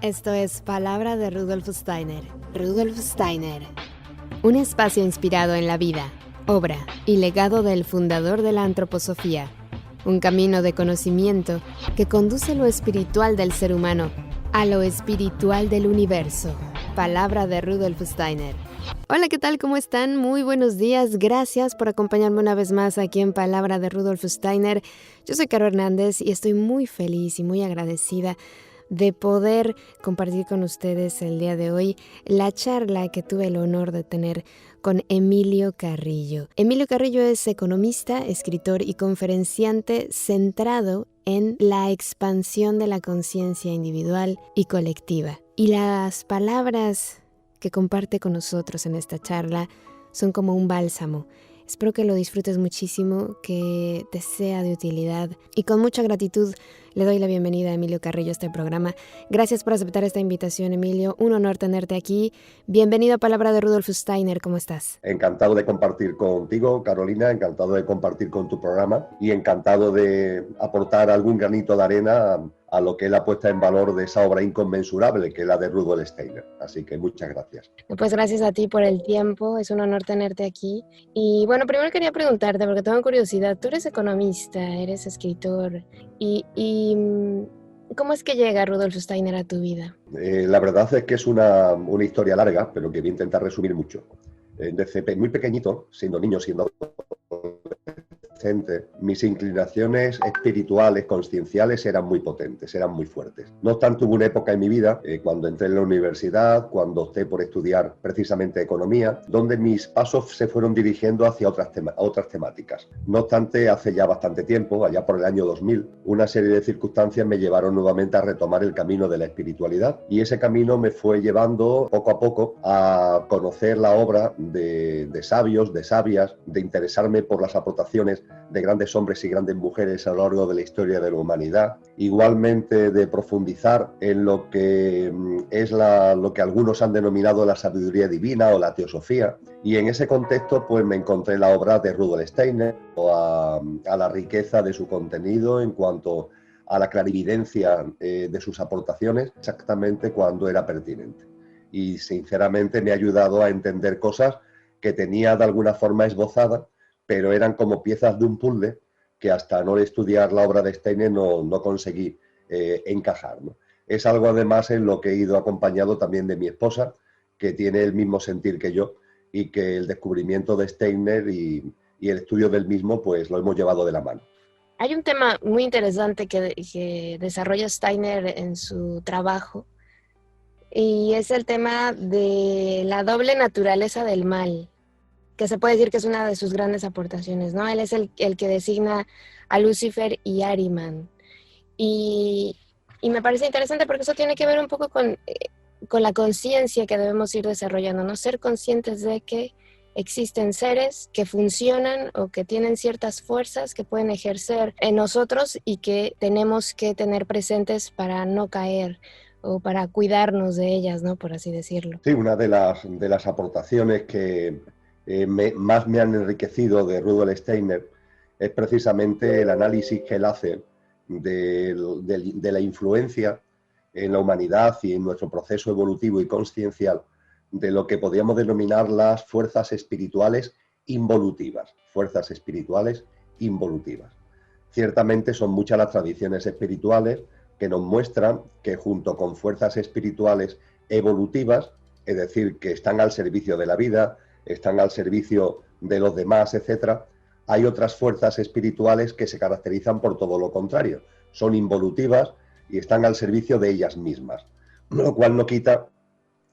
Esto es Palabra de Rudolf Steiner. Rudolf Steiner. Un espacio inspirado en la vida, obra y legado del fundador de la antroposofía. Un camino de conocimiento que conduce lo espiritual del ser humano a lo espiritual del universo. Palabra de Rudolf Steiner. Hola, ¿qué tal? ¿Cómo están? Muy buenos días. Gracias por acompañarme una vez más aquí en Palabra de Rudolf Steiner. Yo soy Caro Hernández y estoy muy feliz y muy agradecida de poder compartir con ustedes el día de hoy la charla que tuve el honor de tener con Emilio Carrillo. Emilio Carrillo es economista, escritor y conferenciante centrado en la expansión de la conciencia individual y colectiva. Y las palabras que comparte con nosotros en esta charla son como un bálsamo. Espero que lo disfrutes muchísimo, que te sea de utilidad y con mucha gratitud le doy la bienvenida a Emilio Carrillo a este programa. Gracias por aceptar esta invitación, Emilio. Un honor tenerte aquí. Bienvenido a Palabra de Rudolf Steiner. ¿Cómo estás? Encantado de compartir contigo, Carolina, encantado de compartir con tu programa y encantado de aportar algún granito de arena a lo que es la puesta en valor de esa obra inconmensurable que es la de Rudolf Steiner. Así que muchas gracias. Pues gracias a ti por el tiempo, es un honor tenerte aquí. Y bueno, primero quería preguntarte, porque tengo curiosidad, tú eres economista, eres escritor, y ¿cómo es que llega Rudolf Steiner a tu vida? La verdad es que es una historia larga, pero que voy a intentar resumir mucho. Desde muy pequeñito, siendo niño, siendo mis inclinaciones espirituales, conscienciales eran muy potentes, eran muy fuertes. No obstante, hubo una época en mi vida, cuando entré en la universidad, cuando opté por estudiar precisamente economía, donde mis pasos se fueron dirigiendo hacia otras temáticas. No obstante, hace ya bastante tiempo, allá por el año 2000, una serie de circunstancias me llevaron nuevamente a retomar el camino de la espiritualidad y ese camino me fue llevando poco a poco a conocer la obra de sabios, de sabias, de interesarme por las aportaciones de grandes hombres y grandes mujeres a lo largo de la historia de la humanidad, igualmente de profundizar en lo que es lo que algunos han denominado la sabiduría divina o la teosofía, y en ese contexto pues me encontré la obra de Rudolf Steiner, a la riqueza de su contenido en cuanto a la clarividencia de sus aportaciones, exactamente cuando era pertinente. Y sinceramente me ha ayudado a entender cosas que tenía de alguna forma esbozadas, pero eran como piezas de un puzzle que hasta no estudiar la obra de Steiner no conseguí encajar, ¿no? Es algo además en lo que he ido acompañado también de mi esposa, que tiene el mismo sentir que yo y que el descubrimiento de Steiner y el estudio del mismo pues lo hemos llevado de la mano. Hay un tema muy interesante que desarrolla Steiner en su trabajo y es el tema de la doble naturaleza del mal, que se puede decir que es una de sus grandes aportaciones, ¿no? Él es el que designa a Lucifer y Ahriman. Y me parece interesante porque eso tiene que ver un poco con la conciencia que debemos ir desarrollando, ¿no? Ser conscientes de que existen seres que funcionan o que tienen ciertas fuerzas que pueden ejercer en nosotros y que tenemos que tener presentes para no caer o para cuidarnos de ellas, ¿no? Por así decirlo. Sí, una de las aportaciones que más me han enriquecido de Rudolf Steiner es precisamente el análisis que él hace de la influencia en la humanidad y en nuestro proceso evolutivo y consciencial de lo que podríamos denominar las fuerzas espirituales involutivas. Fuerzas espirituales involutivas. Ciertamente son muchas las tradiciones espirituales que nos muestran que junto con fuerzas espirituales evolutivas, es decir, que están al servicio de la vida, están al servicio de los demás, etcétera, hay otras fuerzas espirituales que se caracterizan por todo lo contrario. Son involutivas y están al servicio de ellas mismas. Lo cual no quita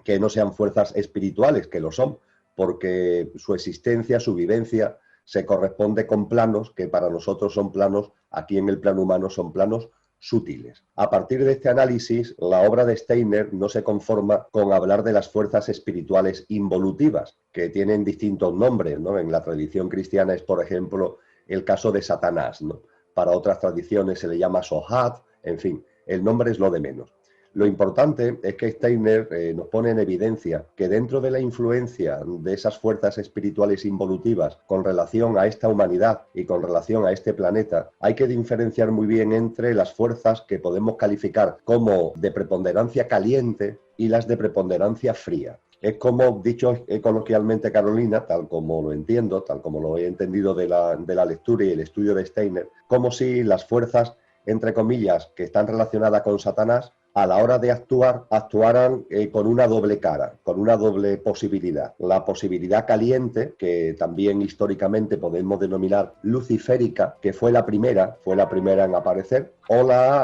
que no sean fuerzas espirituales, que lo son, porque su existencia, su vivencia, se corresponde con planos que para nosotros son planos, aquí en el plano humano son planos sutiles. A partir de este análisis, la obra de Steiner no se conforma con hablar de las fuerzas espirituales involutivas, que tienen distintos nombres, ¿no? En la tradición cristiana es, por ejemplo, el caso de Satanás, ¿no? Para otras tradiciones se le llama Sohat, en fin, el nombre es lo de menos. Lo importante es que Steiner nos pone en evidencia que dentro de la influencia de esas fuerzas espirituales involutivas con relación a esta humanidad y con relación a este planeta, hay que diferenciar muy bien entre las fuerzas que podemos calificar como de preponderancia caliente y las de preponderancia fría. Es como, dicho coloquialmente, Carolina, tal como lo entiendo, tal como lo he entendido de la lectura y el estudio de Steiner, como si las fuerzas, entre comillas, que están relacionadas con Satanás, a la hora de actuar, actuaran con una doble cara, con una doble posibilidad. La posibilidad caliente, que también históricamente podemos denominar luciférica, que fue la primera en aparecer, o la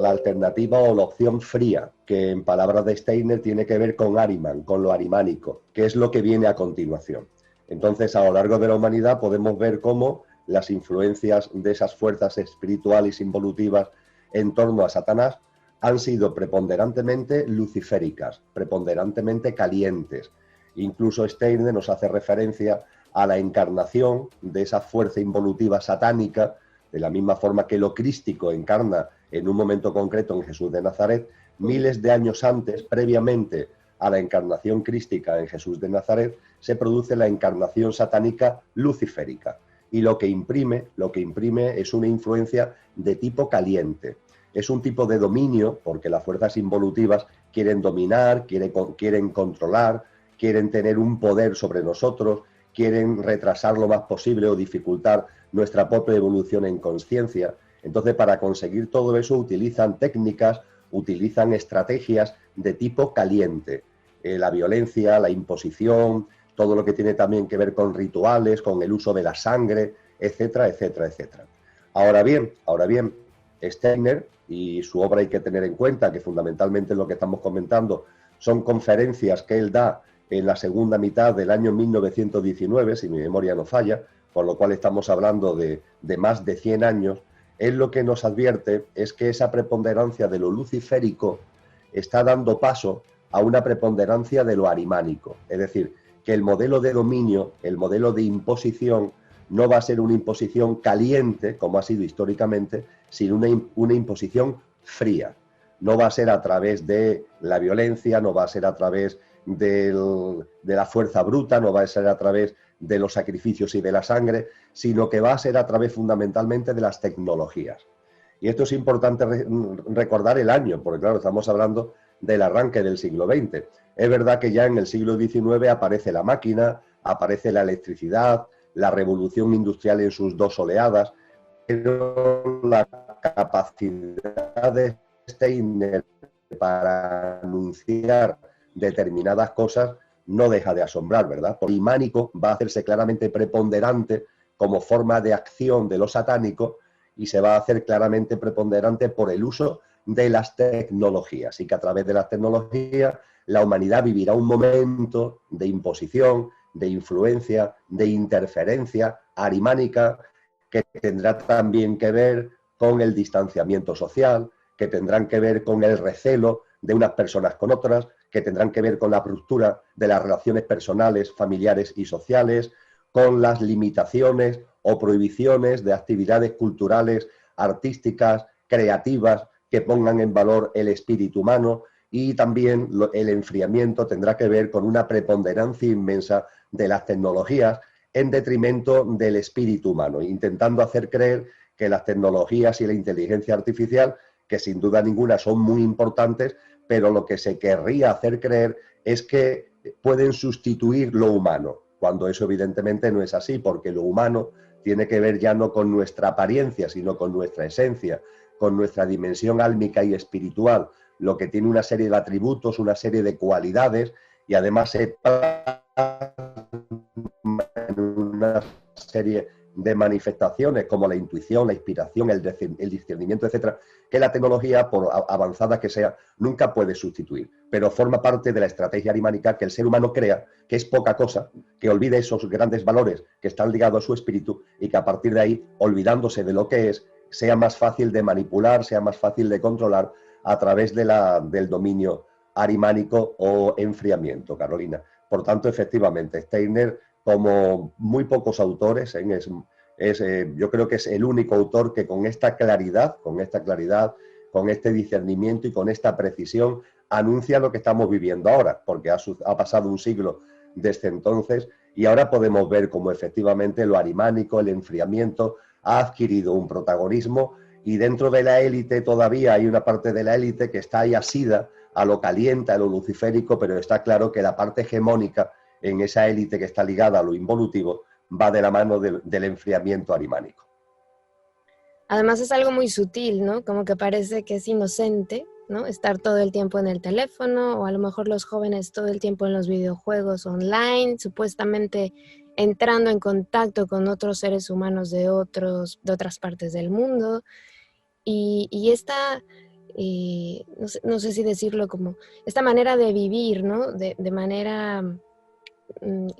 alternativa o la opción fría, que en palabras de Steiner tiene que ver con Ahriman, con lo arimánico, que es lo que viene a continuación. Entonces, a lo largo de la humanidad podemos ver cómo las influencias de esas fuerzas espirituales involutivas en torno a Satanás han sido preponderantemente luciféricas, preponderantemente calientes. Incluso Steiner nos hace referencia a la encarnación de esa fuerza involutiva satánica, de la misma forma que lo crístico encarna en un momento concreto en Jesús de Nazaret, miles de años antes, previamente a la encarnación crística en Jesús de Nazaret, se produce la encarnación satánica luciférica. Y lo que imprime es una influencia de tipo caliente. Es un tipo de dominio, porque las fuerzas involutivas quieren dominar, quieren controlar, quieren tener un poder sobre nosotros, quieren retrasar lo más posible o dificultar nuestra propia evolución en conciencia. Entonces, para conseguir todo eso utilizan técnicas, utilizan estrategias de tipo caliente. La violencia, la imposición, todo lo que tiene también que ver con rituales, con el uso de la sangre, etcétera, etcétera, etcétera. Ahora bien, Steiner y su obra hay que tener en cuenta que fundamentalmente lo que estamos comentando son conferencias que él da en la segunda mitad del año 1919, si mi memoria no falla, por lo cual estamos hablando de más de 100 años. Él lo que nos advierte es que esa preponderancia de lo luciférico está dando paso a una preponderancia de lo arimánico, es decir, que el modelo de dominio, el modelo de imposición, no va a ser una imposición caliente, como ha sido históricamente, sino una imposición fría. No va a ser a través de la violencia, no va a ser a través de la fuerza bruta, no va a ser a través de los sacrificios y de la sangre, sino que va a ser a través fundamentalmente de las tecnologías. Y esto es importante recordar el año, porque claro, estamos hablando del arranque del siglo XX. Es verdad que ya en el siglo XIX aparece la máquina, aparece la electricidad, la revolución industrial en sus dos oleadas, pero la capacidad de Steiner para anunciar determinadas cosas no deja de asombrar, ¿verdad? Porque el imánico va a hacerse claramente preponderante como forma de acción de lo satánico y se va a hacer claramente preponderante por el uso de las tecnologías y que a través de las tecnologías la humanidad vivirá un momento de imposición, de influencia, de interferencia arimánica que tendrá también que ver con el distanciamiento social, que tendrán que ver con el recelo de unas personas con otras, que tendrán que ver con la ruptura de las relaciones personales, familiares y sociales, con las limitaciones o prohibiciones de actividades culturales, artísticas, creativas, que pongan en valor el espíritu humano, y también el enfriamiento tendrá que ver con una preponderancia inmensa de las tecnologías en detrimento del espíritu humano, intentando hacer creer que las tecnologías y la inteligencia artificial, que sin duda ninguna son muy importantes, pero lo que se querría hacer creer es que pueden sustituir lo humano, cuando eso evidentemente no es así, porque lo humano tiene que ver ya no con nuestra apariencia, sino con nuestra esencia, con nuestra dimensión álmica y espiritual, lo que tiene una serie de atributos, una serie de cualidades, y además se una serie de manifestaciones como la intuición, la inspiración, el discernimiento, etcétera, que la tecnología, por avanzada que sea, nunca puede sustituir. Pero forma parte de la estrategia arimánica que el ser humano crea que es poca cosa, que olvide esos grandes valores que están ligados a su espíritu y que a partir de ahí, olvidándose de lo que es, sea más fácil de manipular, sea más fácil de controlar a través del dominio arimánico o enfriamiento, Carolina. Por tanto, efectivamente, Steiner, como muy pocos autores, yo creo que es el único autor que con esta claridad con este discernimiento y con esta precisión, anuncia lo que estamos viviendo ahora, porque ha pasado un siglo desde entonces y ahora podemos ver cómo efectivamente lo arimánico, el enfriamiento, ha adquirido un protagonismo y dentro de la élite todavía hay una parte de la élite que está ahí asida a lo caliente, a lo luciférico, pero está claro que la parte hegemónica en esa élite que está ligada a lo involutivo va de la mano del enfriamiento arimánico. Además es algo muy sutil, ¿no? Como que parece que es inocente, ¿no? Estar todo el tiempo en el teléfono o a lo mejor los jóvenes todo el tiempo en los videojuegos online, supuestamente entrando en contacto con otros seres humanos de otras partes del mundo. Y esta, no sé si decirlo como, esta manera de vivir, ¿no? De manera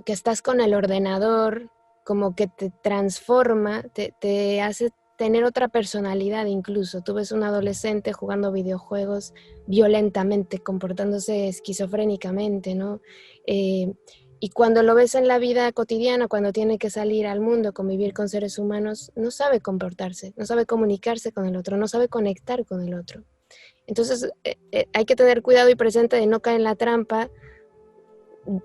que estás con el ordenador, como que te transforma, te hace tener otra personalidad incluso. Tú ves un adolescente jugando videojuegos violentamente, comportándose esquizofrénicamente, ¿no? Y cuando lo ves en la vida cotidiana, cuando tiene que salir al mundo, convivir con seres humanos, no sabe comportarse, no sabe comunicarse con el otro, no sabe conectar con el otro. Entonces hay que tener cuidado y presente de no caer en la trampa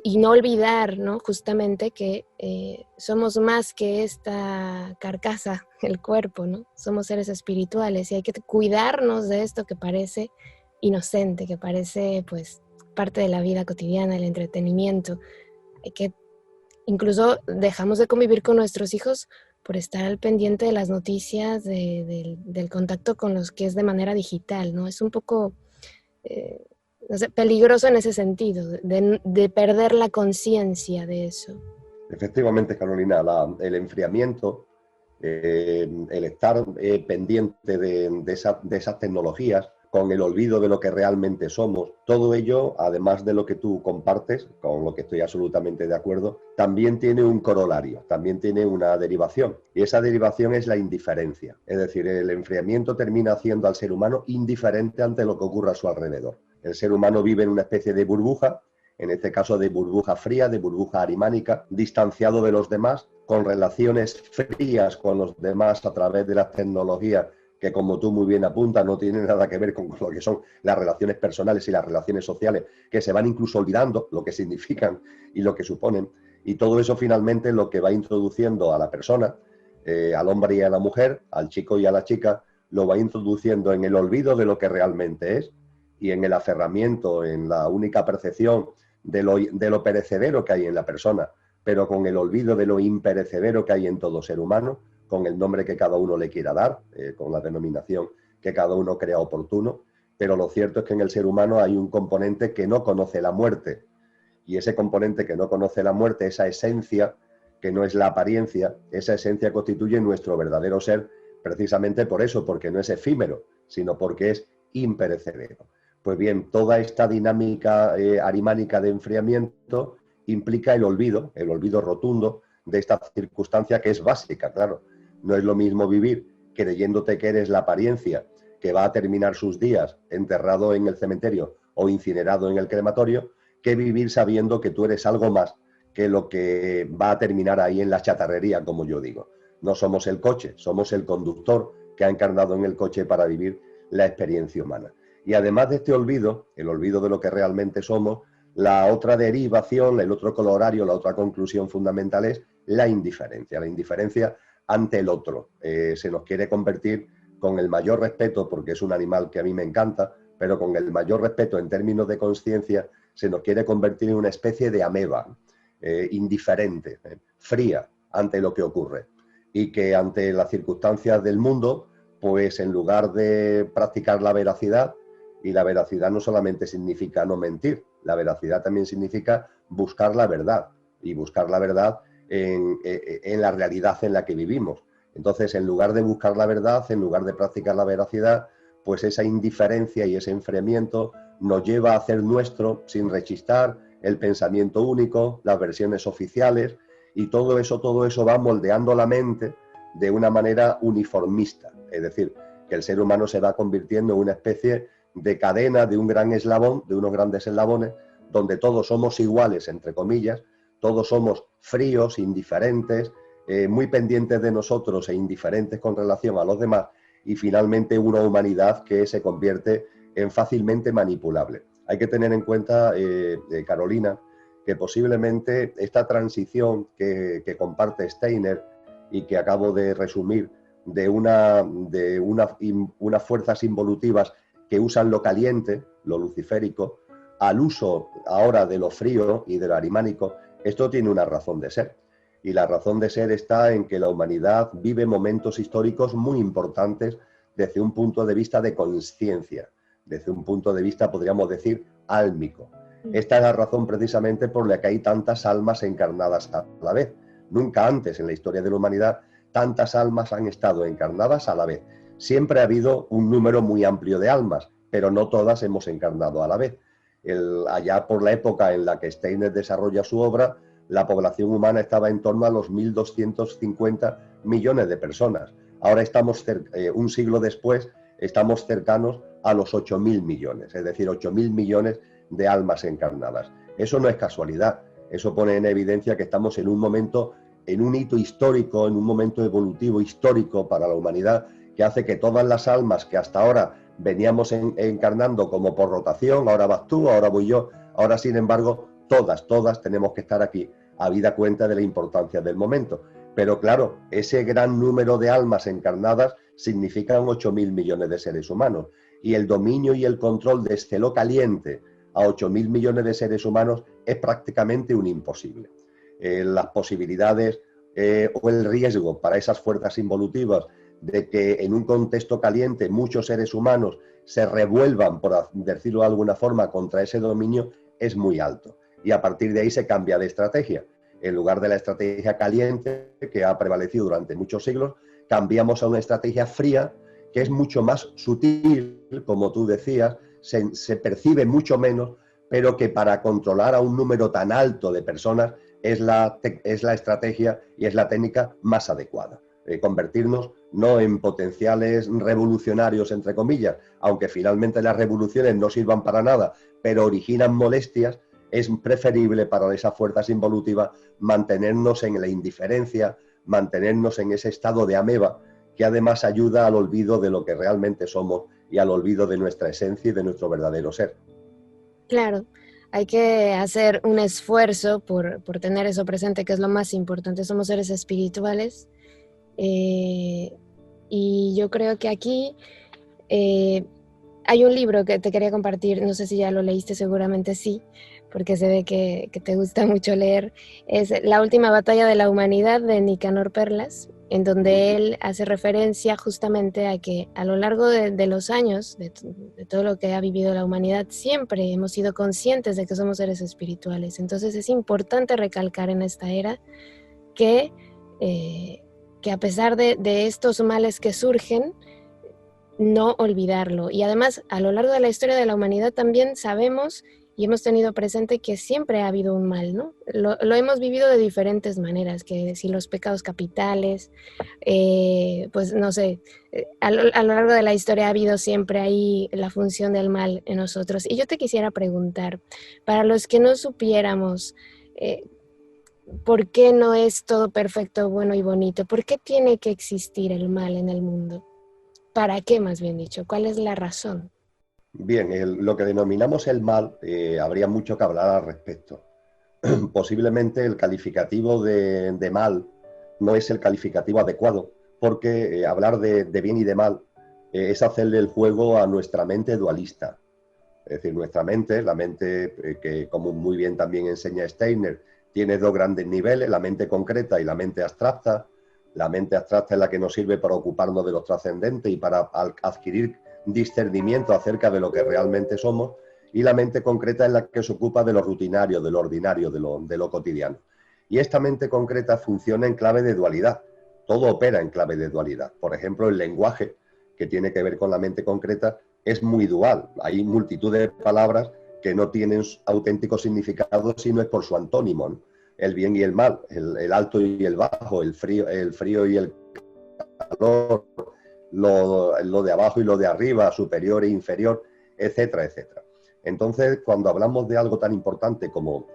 y no olvidar, ¿no? Justamente que somos más que esta carcasa, el cuerpo, ¿no? Somos seres espirituales y hay que cuidarnos de esto que parece inocente, que parece pues parte de la vida cotidiana, el entretenimiento. Hay que incluso dejamos de convivir con nuestros hijos por estar al pendiente de las noticias, del contacto con los que es de manera digital, ¿no? Es un poco no sé, peligroso en ese sentido, de perder la conciencia de eso. Efectivamente, Carolina, el enfriamiento, el estar pendiente de esas tecnologías, con el olvido de lo que realmente somos, todo ello, además de lo que tú compartes, con lo que estoy absolutamente de acuerdo, también tiene un corolario, también tiene una derivación, y esa derivación es la indiferencia. Es decir, el enfriamiento termina haciendo al ser humano indiferente ante lo que ocurre a su alrededor. El ser humano vive en una especie de burbuja, en este caso de burbuja fría, de burbuja arimánica, distanciado de los demás, con relaciones frías con los demás a través de las tecnologías que, como tú muy bien apuntas, no tienen nada que ver con lo que son las relaciones personales y las relaciones sociales, que se van incluso olvidando lo que significan y lo que suponen. Y todo eso finalmente lo que va introduciendo a la persona, al hombre y a la mujer, al chico y a la chica, lo va introduciendo en el olvido de lo que realmente es y en el aferramiento, en la única percepción de lo perecedero que hay en la persona, pero con el olvido de lo imperecedero que hay en todo ser humano, con el nombre que cada uno le quiera dar, con la denominación que cada uno crea oportuno, pero lo cierto es que en el ser humano hay un componente que no conoce la muerte, y ese componente que no conoce la muerte, esa esencia, que no es la apariencia, esa esencia constituye nuestro verdadero ser, precisamente por eso, porque no es efímero, sino porque es imperecedero. Pues bien, toda esta dinámica arimánica de enfriamiento implica el olvido rotundo de esta circunstancia que es básica, claro. No es lo mismo vivir creyéndote que eres la apariencia que va a terminar sus días enterrado en el cementerio o incinerado en el crematorio, que vivir sabiendo que tú eres algo más que lo que va a terminar ahí en la chatarrería, como yo digo. No somos el coche, somos el conductor que ha encarnado en el coche para vivir la experiencia humana. Y además de este olvido, el olvido de lo que realmente somos, la otra derivación, el otro colorario, la otra conclusión fundamental es la indiferencia ante el otro. Se nos quiere convertir con el mayor respeto, porque es un animal que a mí me encanta, pero con el mayor respeto en términos de conciencia, se nos quiere convertir en una especie de ameba, indiferente, fría ante lo que ocurre. Y que ante las circunstancias del mundo, pues en lugar de practicar la veracidad, y la veracidad no solamente significa no mentir, la veracidad también significa buscar la verdad, y buscar la verdad en la realidad en la que vivimos. Entonces, en lugar de buscar la verdad, en lugar de practicar la veracidad, pues esa indiferencia y ese enfriamiento nos lleva a hacer nuestro, sin rechistar, el pensamiento único, las versiones oficiales, y todo eso va moldeando la mente de una manera uniformista. Es decir, que el ser humano se va convirtiendo en una especie de cadena, de un gran eslabón, de unos grandes eslabones, donde todos somos iguales, entre comillas, todos somos fríos, indiferentes, muy pendientes de nosotros e indiferentes con relación a los demás, y finalmente una humanidad que se convierte en fácilmente manipulable. Hay que tener en cuenta, Carolina, que posiblemente esta transición que comparte Steiner y que acabo de resumir de unas fuerzas involutivas que usan lo caliente, lo luciférico, al uso ahora de lo frío y de lo arimánico, esto tiene una razón de ser. Y la razón de ser está en que la humanidad vive momentos históricos muy importantes desde un punto de vista de conciencia, desde un punto de vista, podríamos decir, álmico. Esta es la razón precisamente por la que hay tantas almas encarnadas a la vez. Nunca antes en la historia de la humanidad tantas almas han estado encarnadas a la vez. Siempre ha habido un número muy amplio de almas, pero no todas hemos encarnado a la vez. Allá por la época en la que Steiner desarrolla su obra, la población humana estaba en torno a los 1.250 millones de personas. Ahora estamos, un siglo después, estamos cercanos a los 8.000 millones, es decir, 8.000 millones de almas encarnadas. Eso no es casualidad, eso pone en evidencia que estamos en un momento, en un hito histórico, en un momento evolutivo histórico para la humanidad, que hace que todas las almas que hasta ahora veníamos encarnando como por rotación, ahora vas tú, ahora voy yo, ahora sin embargo, todas tenemos que estar aquí, habida cuenta de la importancia del momento. Pero claro, ese gran número de almas encarnadas significan 8.000 millones de seres humanos, y el dominio y el control desde lo caliente a 8.000 millones de seres humanos es prácticamente un imposible. Las posibilidades o el riesgo para esas fuerzas involutivas de que en un contexto caliente muchos seres humanos se revuelvan, por decirlo de alguna forma, contra ese dominio es muy alto. Y a partir de ahí se cambia de estrategia. En lugar de la estrategia caliente que ha prevalecido durante muchos siglos, cambiamos a una estrategia fría que es mucho más sutil, como tú decías, se percibe mucho menos, pero que para controlar a un número tan alto de personas es la estrategia y es la técnica más adecuada. Convertirnos no en potenciales revolucionarios, entre comillas, aunque finalmente las revoluciones no sirvan para nada, pero originan molestias, es preferible para esas fuerzas involutivas mantenernos en la indiferencia, mantenernos en ese estado de ameba, que además ayuda al olvido de lo que realmente somos y al olvido de nuestra esencia y de nuestro verdadero ser. Claro, hay que hacer un esfuerzo por tener eso presente, que es lo más importante. Somos seres espirituales. Y yo creo que aquí hay un libro que te quería compartir, no sé si ya lo leíste, seguramente sí, porque se ve que te gusta mucho leer. Es La última batalla de la humanidad, de Nicanor Perlas, en donde él hace referencia justamente a que a lo largo de los años, de todo lo que ha vivido la humanidad, siempre hemos sido conscientes de que somos seres espirituales. Entonces es importante recalcar en esta era que a pesar de estos males que surgen, no olvidarlo. Y además, a lo largo de la historia de la humanidad también sabemos y hemos tenido presente que siempre ha habido un mal, ¿no? Lo hemos vivido de diferentes maneras, que si los pecados capitales, pues no sé, a lo largo de la historia ha habido siempre ahí la función del mal en nosotros. Y yo te quisiera preguntar, para los que no supiéramos, ¿por qué no es todo perfecto, bueno y bonito? ¿Por qué tiene que existir el mal en el mundo? ¿Para qué, más bien dicho? ¿Cuál es la razón? Bien, lo que denominamos el mal, habría mucho que hablar al respecto. Posiblemente el calificativo de mal no es el calificativo adecuado, porque hablar de bien y de mal es hacerle el juego a nuestra mente dualista. Es decir, nuestra mente, la mente que, como muy bien también enseña Steiner, tiene dos grandes niveles, la mente concreta y la mente abstracta. La mente abstracta es la que nos sirve para ocuparnos de lo trascendente y para adquirir discernimiento acerca de lo que realmente somos, y la mente concreta es la que se ocupa de lo rutinario, de lo ordinario, de lo cotidiano. Y esta mente concreta funciona en clave de dualidad. Todo opera en clave de dualidad. Por ejemplo, el lenguaje, que tiene que ver con la mente concreta, es muy dual. Hay multitud de palabras que no tienen auténtico significado si no es por su antónimo, ¿no? El bien y el mal, el alto y el bajo, el frío y el calor, lo de abajo y lo de arriba, superior e inferior, etcétera, etcétera. Entonces, cuando hablamos de algo tan importante como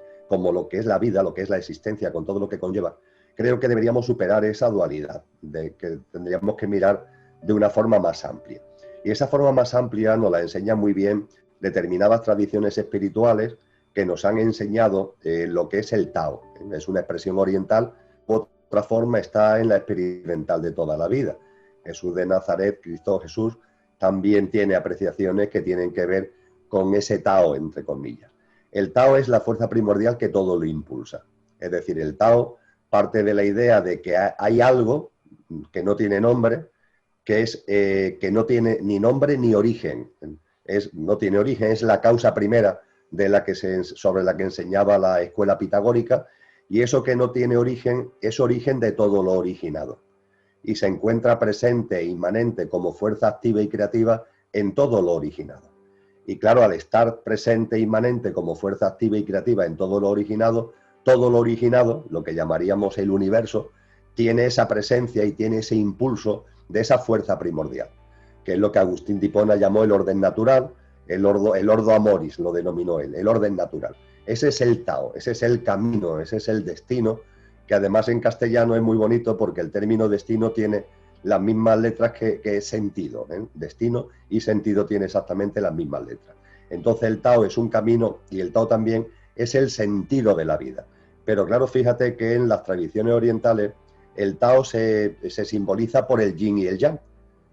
lo que es la vida, lo que es la existencia, con todo lo que conlleva, creo que deberíamos superar esa dualidad, de que tendríamos que mirar de una forma más amplia. Y esa forma más amplia nos la enseñan muy bien determinadas tradiciones espirituales que nos han enseñado lo que es el Tao. Es una expresión oriental, otra forma está en la experimental de toda la vida. Jesús de Nazaret, Cristo Jesús, también tiene apreciaciones que tienen que ver con ese Tao, entre comillas. El Tao es la fuerza primordial que todo lo impulsa. Es decir, el Tao parte de la idea de que hay algo que no tiene nombre, que no tiene ni nombre ni origen. No tiene origen, es la causa primera sobre la que enseñaba la escuela pitagórica, y eso que no tiene origen es origen de todo lo originado. Y se encuentra presente e inmanente como fuerza activa y creativa en todo lo originado. Y claro, al estar presente e inmanente como fuerza activa y creativa en todo lo originado, lo que llamaríamos el universo, tiene esa presencia y tiene ese impulso de esa fuerza primordial, que es lo que Agustín de Hipona llamó el orden natural, el ordo amoris lo denominó él, el orden natural. Ese es el Tao, ese es el camino, ese es el destino, que además en castellano es muy bonito porque el término destino tiene las mismas letras que sentido. Destino y sentido tiene exactamente las mismas letras. Entonces el Tao es un camino y el Tao también es el sentido de la vida. Pero claro, fíjate que en las tradiciones orientales el Tao se simboliza por el yin y el yang.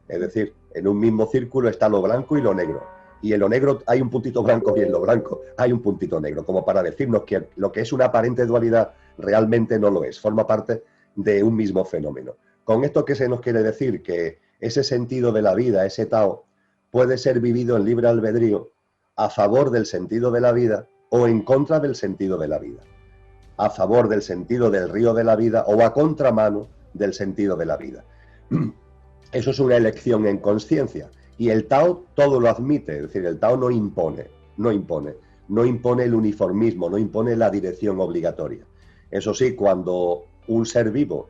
Es decir, en un mismo círculo está lo blanco y lo negro. Y en lo negro hay un puntito blanco y en lo blanco hay un puntito negro, como para decirnos que lo que es una aparente dualidad realmente no lo es, forma parte de un mismo fenómeno. Con esto, ¿qué se nos quiere decir? Que ese sentido de la vida, ese Tao, puede ser vivido en libre albedrío a favor del sentido de la vida o en contra del sentido de la vida. A favor del sentido del río de la vida o a contramano del sentido de la vida. Eso es una elección en conciencia. Y el Tao todo lo admite, es decir, el Tao no impone el uniformismo, no impone la dirección obligatoria. Eso sí, cuando un ser vivo,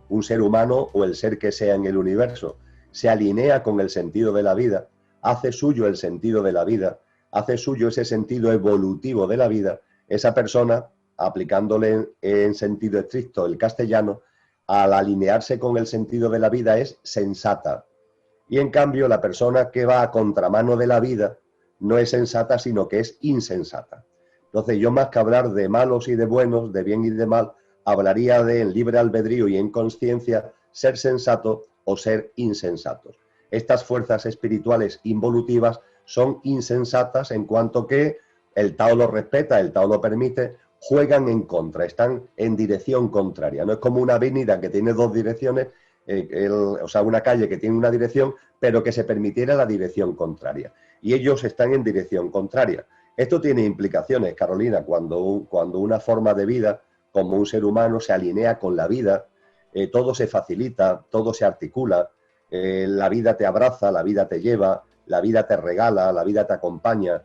un ser humano o el ser que sea en el universo, se alinea con el sentido de la vida, hace suyo el sentido de la vida, hace suyo ese sentido evolutivo de la vida, esa persona, aplicándole en sentido estricto el castellano, al alinearse con el sentido de la vida es sensata. Y en cambio la persona que va a contramano de la vida no es sensata, sino que es insensata. Entonces yo, más que hablar de malos y de buenos, de bien y de mal, hablaría de en libre albedrío y en conciencia ser sensato o ser insensatos. Estas fuerzas espirituales involutivas son insensatas en cuanto que el Tao lo respeta, el Tao lo permite, juegan en contra, están en dirección contraria. No es como una avenida que tiene dos direcciones, o sea, una calle que tiene una dirección, pero que se permitiera la dirección contraria. Y ellos están en dirección contraria. Esto tiene implicaciones, Carolina, cuando una forma de vida, como un ser humano, se alinea con la vida, todo se facilita, todo se articula, la vida te abraza, la vida te lleva, la vida te regala, la vida te acompaña.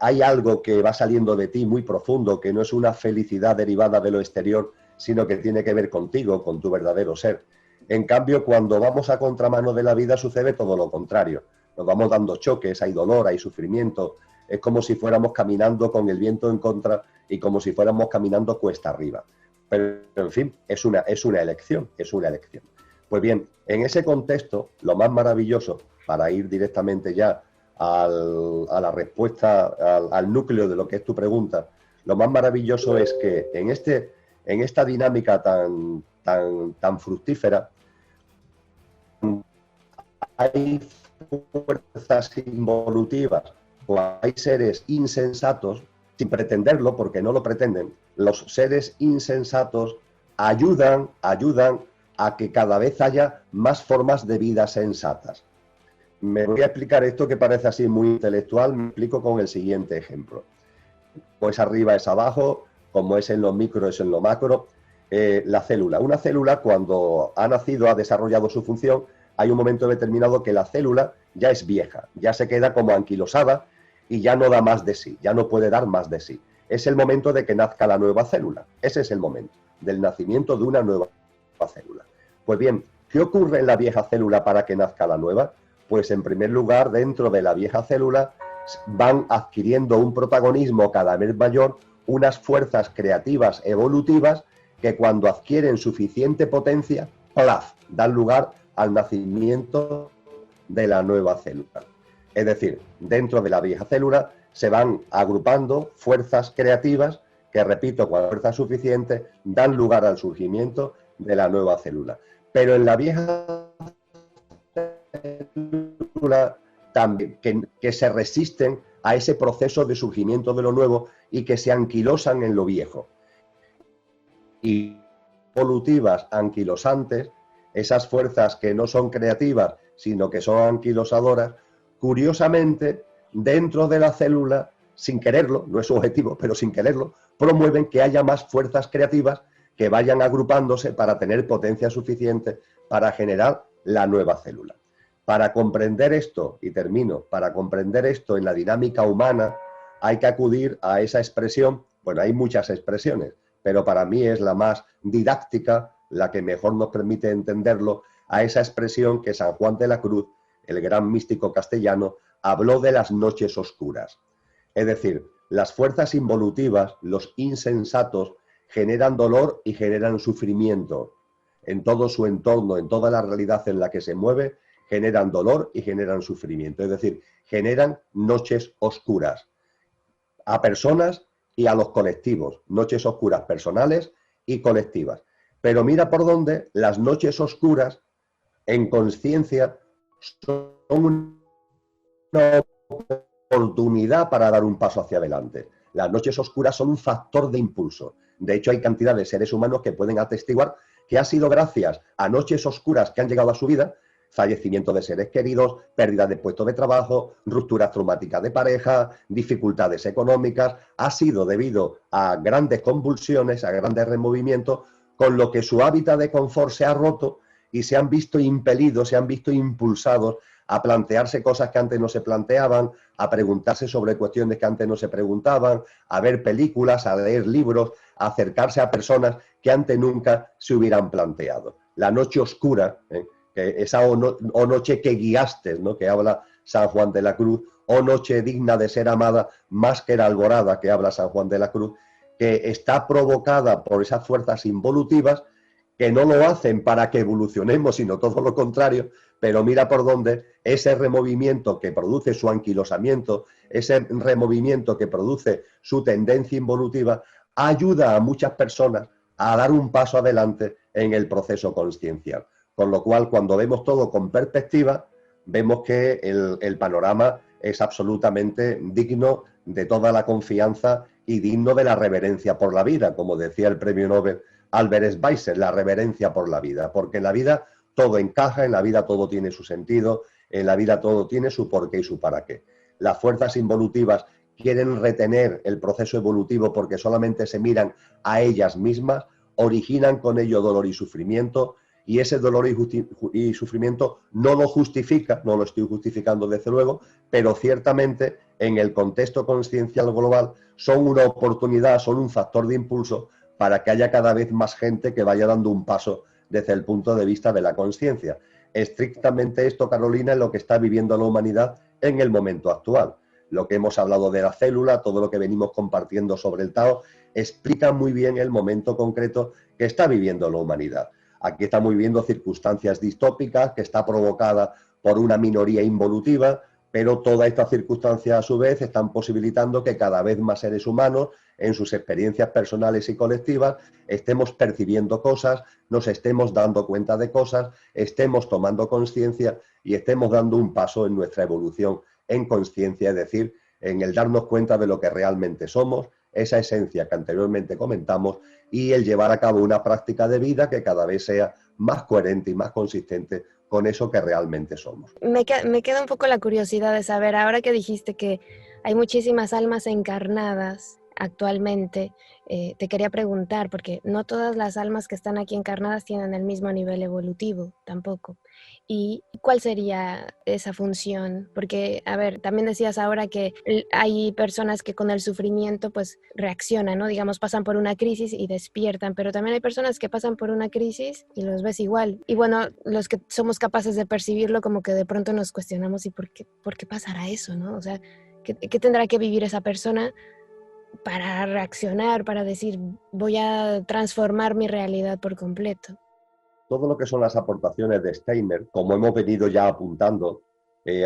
Hay algo que va saliendo de ti muy profundo, que no es una felicidad derivada de lo exterior, sino que tiene que ver contigo, con tu verdadero ser. En cambio, cuando vamos a contramano de la vida sucede todo lo contrario. Nos vamos dando choques, hay dolor, hay sufrimiento. Es como si fuéramos caminando con el viento en contra y como si fuéramos caminando cuesta arriba. Pero, en fin, es una elección, es una elección. Pues bien, en ese contexto, lo más maravilloso, para ir directamente ya a la respuesta, al núcleo de lo que es tu pregunta, lo más maravilloso es que en esta dinámica tan fructífera, hay fuerzas involutivas o hay seres insensatos, sin pretenderlo, porque no lo pretenden. Los seres insensatos ayudan a que cada vez haya más formas de vida sensatas. Me voy a explicar esto que parece así muy intelectual, me explico con el siguiente ejemplo. Como es arriba es abajo, como es en lo micro es en lo macro. La célula. Una célula, cuando ha nacido, ha desarrollado su función, hay un momento determinado que la célula ya es vieja, ya se queda como anquilosada y ya no da más de sí, ya no puede dar más de sí. Es el momento de que nazca la nueva célula. Ese es el momento del nacimiento de una nueva célula. Pues bien, ¿qué ocurre en la vieja célula para que nazca la nueva? Pues en primer lugar, dentro de la vieja célula van adquiriendo un protagonismo cada vez mayor, unas fuerzas creativas evolutivas que cuando adquieren suficiente potencia plaf, dan lugar al nacimiento de la nueva célula. Es decir, dentro de la vieja célula se van agrupando fuerzas creativas que, repito, con fuerza suficiente, dan lugar al surgimiento de la nueva célula. Pero en la vieja célula también, que se resisten a ese proceso de surgimiento de lo nuevo y que se anquilosan en lo viejo. Y evolutivas anquilosantes, esas fuerzas que no son creativas, sino que son anquilosadoras, curiosamente, dentro de la célula, sin quererlo, no es su objetivo, pero sin quererlo, promueven que haya más fuerzas creativas que vayan agrupándose para tener potencia suficiente para generar la nueva célula. Para comprender esto, y termino, para comprender esto en la dinámica humana, hay que acudir a esa expresión. Bueno, hay muchas expresiones, pero para mí es la más didáctica, la que mejor nos permite entenderlo, a esa expresión que San Juan de la Cruz, el gran místico castellano, habló de las noches oscuras. Es decir, las fuerzas involutivas, los insensatos, generan dolor y generan sufrimiento. En todo su entorno, en toda la realidad en la que se mueve, generan dolor y generan sufrimiento. Es decir, generan noches oscuras a personas y a los colectivos, noches oscuras personales y colectivas. Pero mira por dónde las noches oscuras en conciencia son una oportunidad para dar un paso hacia adelante. Las noches oscuras son un factor de impulso. De hecho, hay cantidad de seres humanos que pueden atestiguar que ha sido gracias a noches oscuras que han llegado a su vida, fallecimiento de seres queridos, pérdida de puestos de trabajo, rupturas traumáticas de pareja, dificultades económicas, ha sido debido a grandes convulsiones, a grandes removimientos, con lo que su hábitat de confort se ha roto y se han visto impelidos, se han visto impulsados a plantearse cosas que antes no se planteaban, a preguntarse sobre cuestiones que antes no se preguntaban, a ver películas, a leer libros, a acercarse a personas que antes nunca se hubieran planteado. La noche oscura, que esa o noche que guiaste, ¿no?, que habla San Juan de la Cruz, o noche digna de ser amada, más que la alborada que habla San Juan de la Cruz, que está provocada por esas fuerzas involutivas que no lo hacen para que evolucionemos, sino todo lo contrario, pero mira por dónde ese removimiento que produce su anquilosamiento, ese removimiento que produce su tendencia involutiva, ayuda a muchas personas a dar un paso adelante en el proceso consciencial. Con lo cual, cuando vemos todo con perspectiva, vemos que el panorama es absolutamente digno de toda la confianza y digno de la reverencia por la vida, como decía el premio Nobel Albert Schweitzer, la reverencia por la vida, porque en la vida todo encaja, en la vida todo tiene su sentido, en la vida todo tiene su porqué y su para qué. Las fuerzas involutivas quieren retener el proceso evolutivo porque solamente se miran a ellas mismas, originan con ello dolor y sufrimiento, y ese dolor y sufrimiento no lo justifica, no lo estoy justificando desde luego, pero ciertamente en el contexto consciencial global son una oportunidad, son un factor de impulso para que haya cada vez más gente que vaya dando un paso desde el punto de vista de la conciencia. Estrictamente esto, Carolina, es lo que está viviendo la humanidad en el momento actual. Lo que hemos hablado de la célula, todo lo que venimos compartiendo sobre el Tao, explica muy bien el momento concreto que está viviendo la humanidad. Aquí estamos viviendo circunstancias distópicas que está provocada por una minoría involutiva, pero todas estas circunstancias a su vez están posibilitando que cada vez más seres humanos, en sus experiencias personales y colectivas, estemos percibiendo cosas, nos estemos dando cuenta de cosas, estemos tomando conciencia y estemos dando un paso en nuestra evolución en conciencia, es decir, en el darnos cuenta de lo que realmente somos, esa esencia que anteriormente comentamos, y el llevar a cabo una práctica de vida que cada vez sea más coherente y más consistente con eso que realmente somos. Me queda un poco la curiosidad de saber, ahora que dijiste que hay muchísimas almas encarnadas actualmente, te quería preguntar, porque no todas las almas que están aquí encarnadas tienen el mismo nivel evolutivo, tampoco. ¿Y cuál sería esa función? Porque, a ver, también decías ahora que hay personas que con el sufrimiento pues reaccionan, ¿no? Digamos, pasan por una crisis y despiertan, pero también hay personas que pasan por una crisis y los ves igual. Y bueno, los que somos capaces de percibirlo, como que de pronto nos cuestionamos ¿y por qué pasará eso, no? O sea, ¿qué tendrá que vivir esa persona para reaccionar, para decir voy a transformar mi realidad por completo? todo lo que son las aportaciones de Steiner, como hemos venido ya apuntando,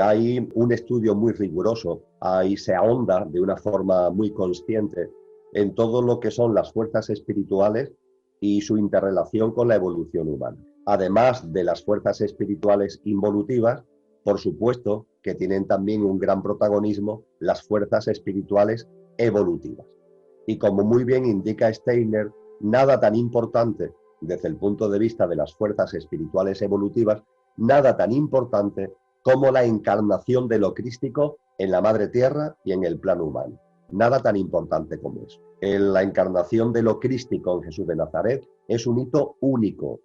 hay un estudio muy riguroso, ahí se ahonda de una forma muy consciente en todo lo que son las fuerzas espirituales y su interrelación con la evolución humana. Además de las fuerzas espirituales involutivas, por supuesto que tienen también un gran protagonismo las fuerzas espirituales evolutivas. Y como muy bien indica Steiner, nada tan importante desde el punto de vista de las fuerzas espirituales evolutivas, nada tan importante como la encarnación de lo crístico en la Madre Tierra y en el plano humano. Nada tan importante como eso. La encarnación de lo crístico en Jesús de Nazaret es un hito único,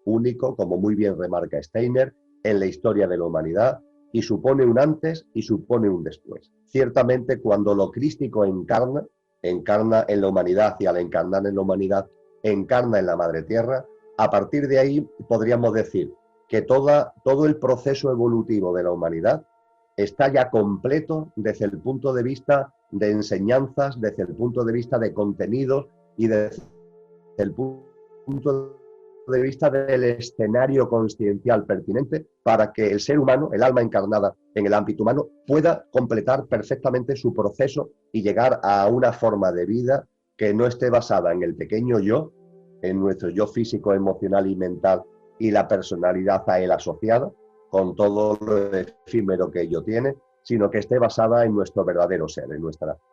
como muy bien remarca Steiner, en la historia de la humanidad, y supone un antes y supone un después. Ciertamente, cuando lo crístico encarna en la humanidad, y al encarnar en la humanidad, encarna en la Madre Tierra, a partir de ahí podríamos decir que todo el proceso evolutivo de la humanidad está ya completo desde el punto de vista de enseñanzas, desde el punto de vista de contenidos y desde el punto de vista del escenario consciencial pertinente para que el ser humano, el alma encarnada en el ámbito humano, pueda completar perfectamente su proceso y llegar a una forma de vida que no esté basada en el pequeño yo, en nuestro yo físico, emocional y mental y la personalidad a él asociada, con todo lo efímero que ello tiene, sino que esté basada en nuestro verdadero ser,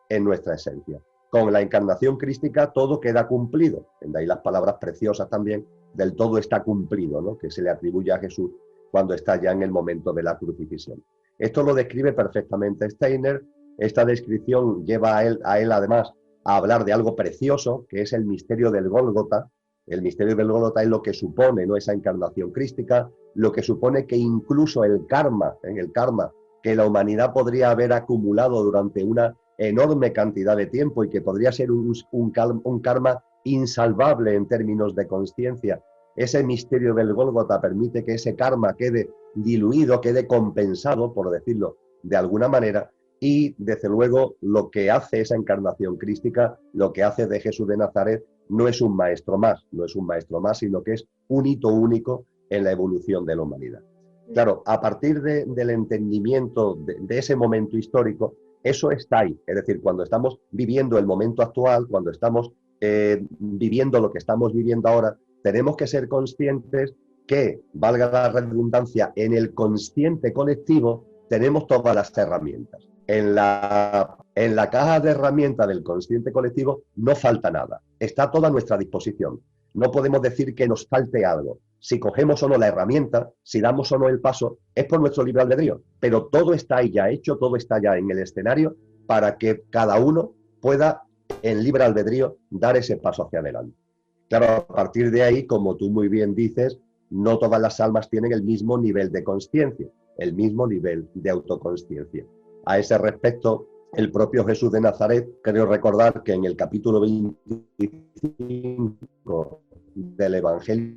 en nuestra esencia. Con la encarnación crística todo queda cumplido. De ahí las palabras preciosas también del todo está cumplido, ¿no?, que se le atribuye a Jesús cuando está ya en el momento de la crucifixión. Esto lo describe perfectamente Steiner. Esta descripción lleva a él además a hablar de algo precioso, que es el misterio del Gólgota. El misterio del Gólgota es lo que supone, ¿no?, esa encarnación crística, lo que supone que incluso el karma que la humanidad podría haber acumulado durante una enorme cantidad de tiempo y que podría ser un karma insalvable en términos de conciencia. Ese misterio del Gólgota permite que ese karma quede diluido, quede compensado, por decirlo de alguna manera, y desde luego lo que hace esa encarnación crística, lo que hace de Jesús de Nazaret, no es un maestro más, sino que es un hito único en la evolución de la humanidad. Claro, a partir del entendimiento de ese momento histórico, eso está ahí. Es decir, cuando estamos viviendo el momento actual, cuando estamos viviendo lo que estamos viviendo ahora, tenemos que ser conscientes que, valga la redundancia, en el consciente colectivo tenemos todas las herramientas. En la caja de herramientas del consciente colectivo no falta nada. Está toda a nuestra disposición. No podemos decir que nos falte algo. Si cogemos o no la herramienta, si damos o no el paso, es por nuestro libre albedrío. Pero todo está ahí ya hecho, todo está ya en el escenario para que cada uno pueda, en libre albedrío, dar ese paso hacia adelante. Claro, a partir de ahí, como tú muy bien dices, no todas las almas tienen el mismo nivel de consciencia, el mismo nivel de autoconsciencia. A ese respecto, el propio Jesús de Nazaret, creo recordar que en el capítulo 25 del Evangelio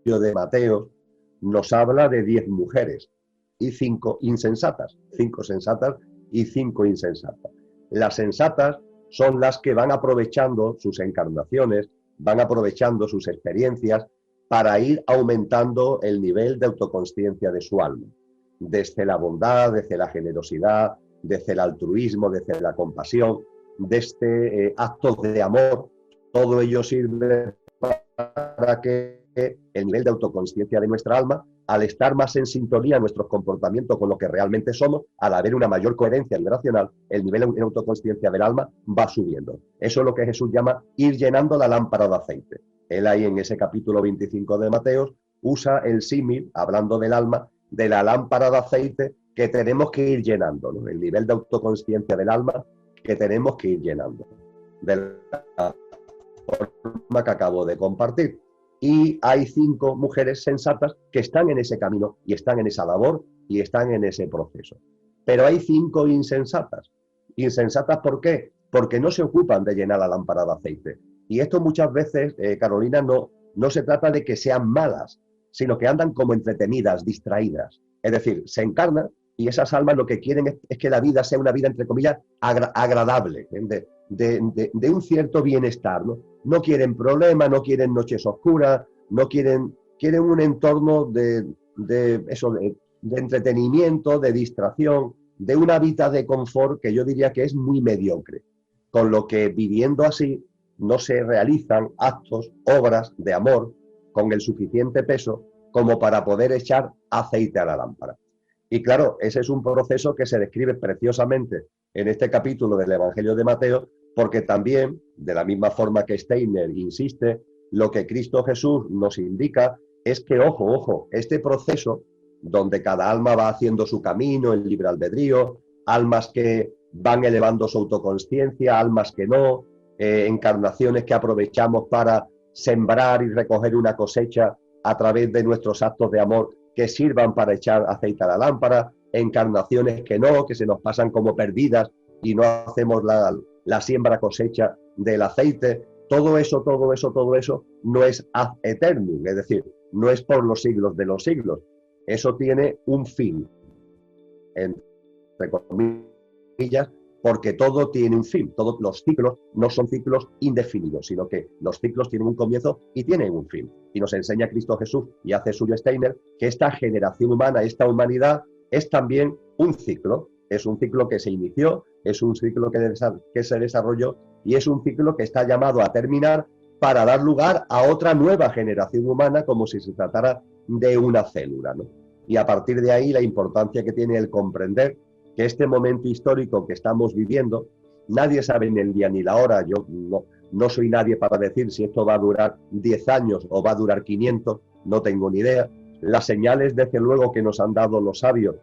de Mateo, nos habla de 10 mujeres y 5 insensatas, 5 sensatas y 5 insensatas. Las sensatas son las que van aprovechando sus encarnaciones, van aprovechando sus experiencias para ir aumentando el nivel de autoconsciencia de su alma, desde la bondad, desde la generosidad, desde el altruismo, desde la compasión, desde actos de amor. Todo ello sirve para que el nivel de autoconsciencia de nuestra alma, al estar más en sintonía nuestros comportamientos con lo que realmente somos, al haber una mayor coherencia vibracional, el nivel de autoconsciencia del alma va subiendo. Eso es lo que Jesús llama ir llenando la lámpara de aceite. Él ahí en ese capítulo 25 de Mateo usa el símil, hablando del alma, de la lámpara de aceite que tenemos que ir llenando, ¿no? El nivel de autoconsciencia del alma que tenemos que ir llenando, de la forma que acabo de compartir. Y hay 5 mujeres sensatas que están en ese camino y están en esa labor y están en ese proceso. Pero hay 5 insensatas. ¿Insensatas por qué? Porque no se ocupan de llenar la lámpara de aceite. Y esto muchas veces, Carolina, no se trata de que sean malas, sino que andan como entretenidas, distraídas. Es decir, se encarnan y esas almas lo que quieren es que la vida sea una vida, entre comillas, agradable, de un cierto bienestar, ¿no? No quieren problemas, no quieren noches oscuras, no quieren quieren un entorno de entretenimiento, de distracción, de una vida de confort que yo diría que es muy mediocre, con lo que viviendo así no se realizan actos, obras de amor con el suficiente peso como para poder echar aceite a la lámpara. Y claro, ese es un proceso que se describe preciosamente en este capítulo del Evangelio de Mateo, porque también, de la misma forma que Steiner insiste, lo que Cristo Jesús nos indica es que, ojo, este proceso donde cada alma va haciendo su camino, el libre albedrío, almas que van elevando su autoconsciencia, almas que no, encarnaciones que aprovechamos para sembrar y recoger una cosecha a través de nuestros actos de amor que sirvan para echar aceite a la lámpara, encarnaciones que no, que se nos pasan como perdidas y no hacemos la siembra cosecha del aceite. Todo eso no es ad eternum, es decir, no es por los siglos de los siglos. Eso tiene un fin, entre comillas, porque todo tiene un fin. Todos los ciclos no son ciclos indefinidos, sino que los ciclos tienen un comienzo y tienen un fin. Y nos enseña Cristo Jesús, y hace suyo Steiner, que esta generación humana, esta humanidad, es también un ciclo. Es un ciclo que se inició, es un ciclo que se desarrolló y es un ciclo que está llamado a terminar para dar lugar a otra nueva generación humana, como si se tratara de una célula, ¿no? Y a partir de ahí la importancia que tiene el comprender que este momento histórico que estamos viviendo, nadie sabe ni el día ni la hora. Yo no soy nadie para decir si esto va a durar 10 años o va a durar 500, no tengo ni idea. Las señales, desde luego, que nos han dado los sabios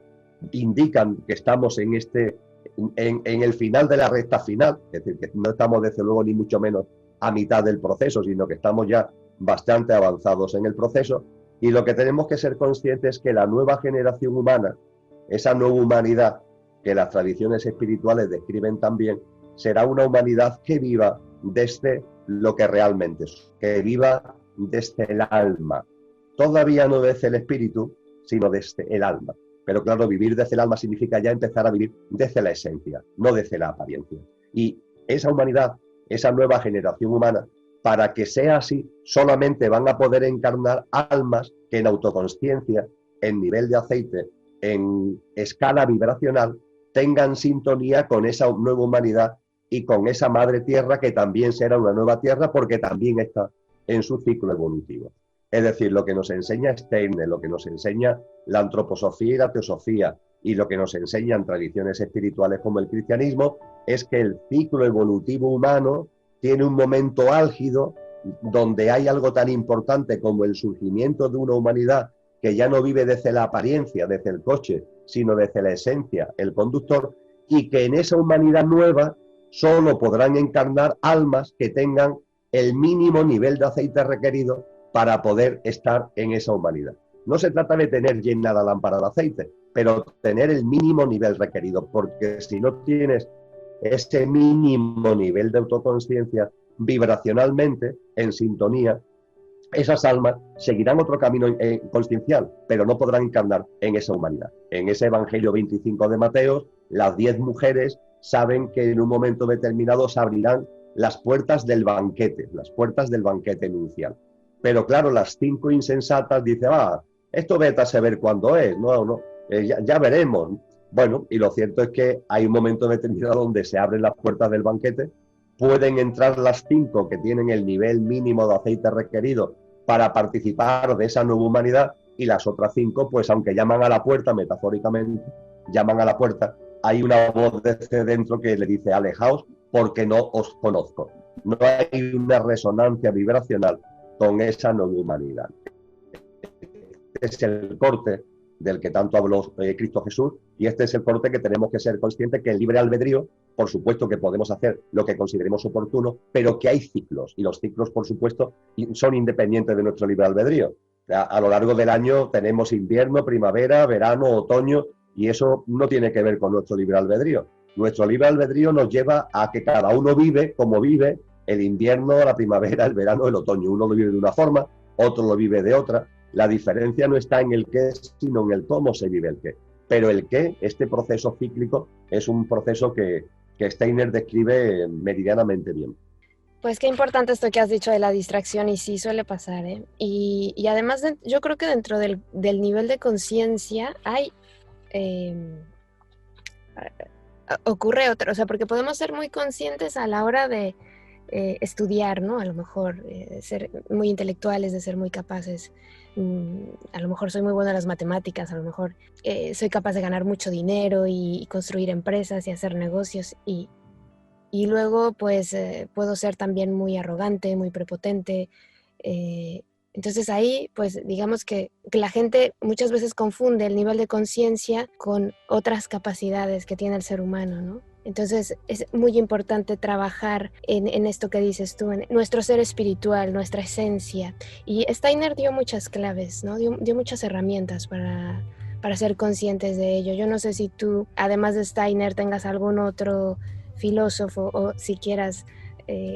indican que estamos en el final de la recta final, es decir, que no estamos desde luego ni mucho menos a mitad del proceso, sino que estamos ya bastante avanzados en el proceso, y lo que tenemos que ser conscientes es que la nueva generación humana, esa nueva humanidad que las tradiciones espirituales describen también, será una humanidad que viva desde lo que realmente es, que viva desde el alma, todavía no desde el espíritu, sino desde el alma. Pero claro, vivir desde el alma significa ya empezar a vivir desde la esencia, no desde la apariencia. Y esa humanidad, esa nueva generación humana, para que sea así, solamente van a poder encarnar almas que en autoconsciencia, en nivel de aceite, en escala vibracional, tengan sintonía con esa nueva humanidad y con esa madre tierra que también será una nueva tierra porque también está en su ciclo evolutivo. Es decir, lo que nos enseña Steiner, lo que nos enseña la antroposofía y la teosofía, y lo que nos enseñan tradiciones espirituales como el cristianismo, es que el ciclo evolutivo humano tiene un momento álgido donde hay algo tan importante como el surgimiento de una humanidad que ya no vive desde la apariencia, desde el coche, sino desde la esencia, el conductor, y que en esa humanidad nueva solo podrán encarnar almas que tengan el mínimo nivel de aceite requerido para poder estar en esa humanidad. No se trata de tener llena la lámpara de aceite, pero tener el mínimo nivel requerido, porque si no tienes ese mínimo nivel de autoconsciencia vibracionalmente, en sintonía, esas almas seguirán otro camino consciencial, pero no podrán encarnar en esa humanidad. En ese Evangelio 25 de Mateo, las 10 mujeres saben que en un momento determinado se abrirán las puertas del banquete nupcial. Pero claro, las 5 insensatas dicen, esto vete a saber cuándo es, ya veremos. Bueno, y lo cierto es que hay un momento determinado donde se abren las puertas del banquete, pueden entrar las 5 que tienen el nivel mínimo de aceite requerido para participar de esa nueva humanidad, y las otras 5, pues aunque llaman a la puerta, metafóricamente, llaman a la puerta, hay una voz desde dentro que le dice, alejaos porque no os conozco. No hay una resonancia vibracional con esa nueva humanidad. Este es el corte del que tanto habló Cristo Jesús, y este es el corte que tenemos que ser conscientes, que el libre albedrío, por supuesto que podemos hacer lo que consideremos oportuno, pero que hay ciclos, y los ciclos, por supuesto, son independientes de nuestro libre albedrío. A lo largo del año tenemos invierno, primavera, verano, otoño, y eso no tiene que ver con nuestro libre albedrío. Nuestro libre albedrío nos lleva a que cada uno vive como vive el invierno, la primavera, el verano, el otoño. Uno lo vive de una forma, otro lo vive de otra. La diferencia no está en el qué, sino en el cómo se vive el qué. Pero el qué, este proceso cíclico, es un proceso que Steiner describe meridianamente bien. Pues qué importante esto que has dicho de la distracción y sí suele pasar, ¿eh? Y además yo creo que dentro del nivel de conciencia hay, eh, ocurre otro, o sea, porque podemos ser muy conscientes a la hora de estudiar, ¿no? A lo mejor de ser muy intelectuales, de ser muy capaces. A lo mejor soy muy buena en las matemáticas, a lo mejor soy capaz de ganar mucho dinero y construir empresas y hacer negocios y luego pues puedo ser también muy arrogante, muy prepotente. eh, entonces ahí pues digamos que la gente muchas veces confunde el nivel de conciencia con otras capacidades que tiene el ser humano, ¿no? Entonces es muy importante trabajar en esto que dices tú, en nuestro ser espiritual, nuestra esencia. Y Steiner dio muchas claves, ¿no? Dio muchas herramientas para ser conscientes de ello. Yo no sé si tú, además de Steiner, tengas algún otro filósofo o si quieras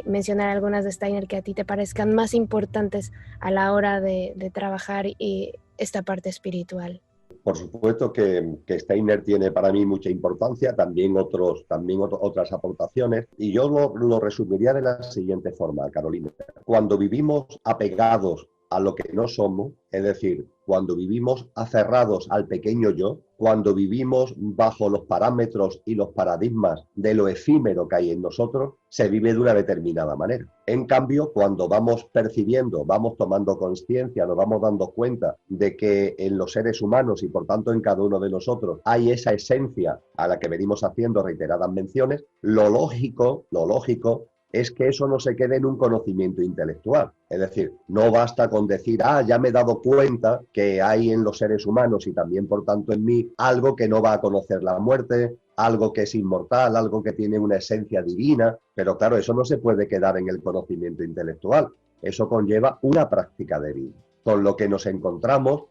mencionar algunas de Steiner que a ti te parezcan más importantes a la hora de trabajar y esta parte espiritual. Por supuesto que Steiner tiene para mí mucha importancia, otras aportaciones, y yo lo resumiría de la siguiente forma, Carolina. Cuando vivimos apegados a lo que no somos, es decir, cuando vivimos aferrados al pequeño yo, cuando vivimos bajo los parámetros y los paradigmas de lo efímero que hay en nosotros, se vive de una determinada manera. En cambio, cuando vamos percibiendo, vamos tomando conciencia, nos vamos dando cuenta de que en los seres humanos y por tanto en cada uno de nosotros hay esa esencia a la que venimos haciendo reiteradas menciones, lo lógico es que eso no se quede en un conocimiento intelectual. Es decir, no basta con decir, ya me he dado cuenta que hay en los seres humanos y también por tanto en mí algo que no va a conocer la muerte, algo que es inmortal, algo que tiene una esencia divina, pero claro, eso no se puede quedar en el conocimiento intelectual. Eso conlleva una práctica de vida, con lo que nos encontramos,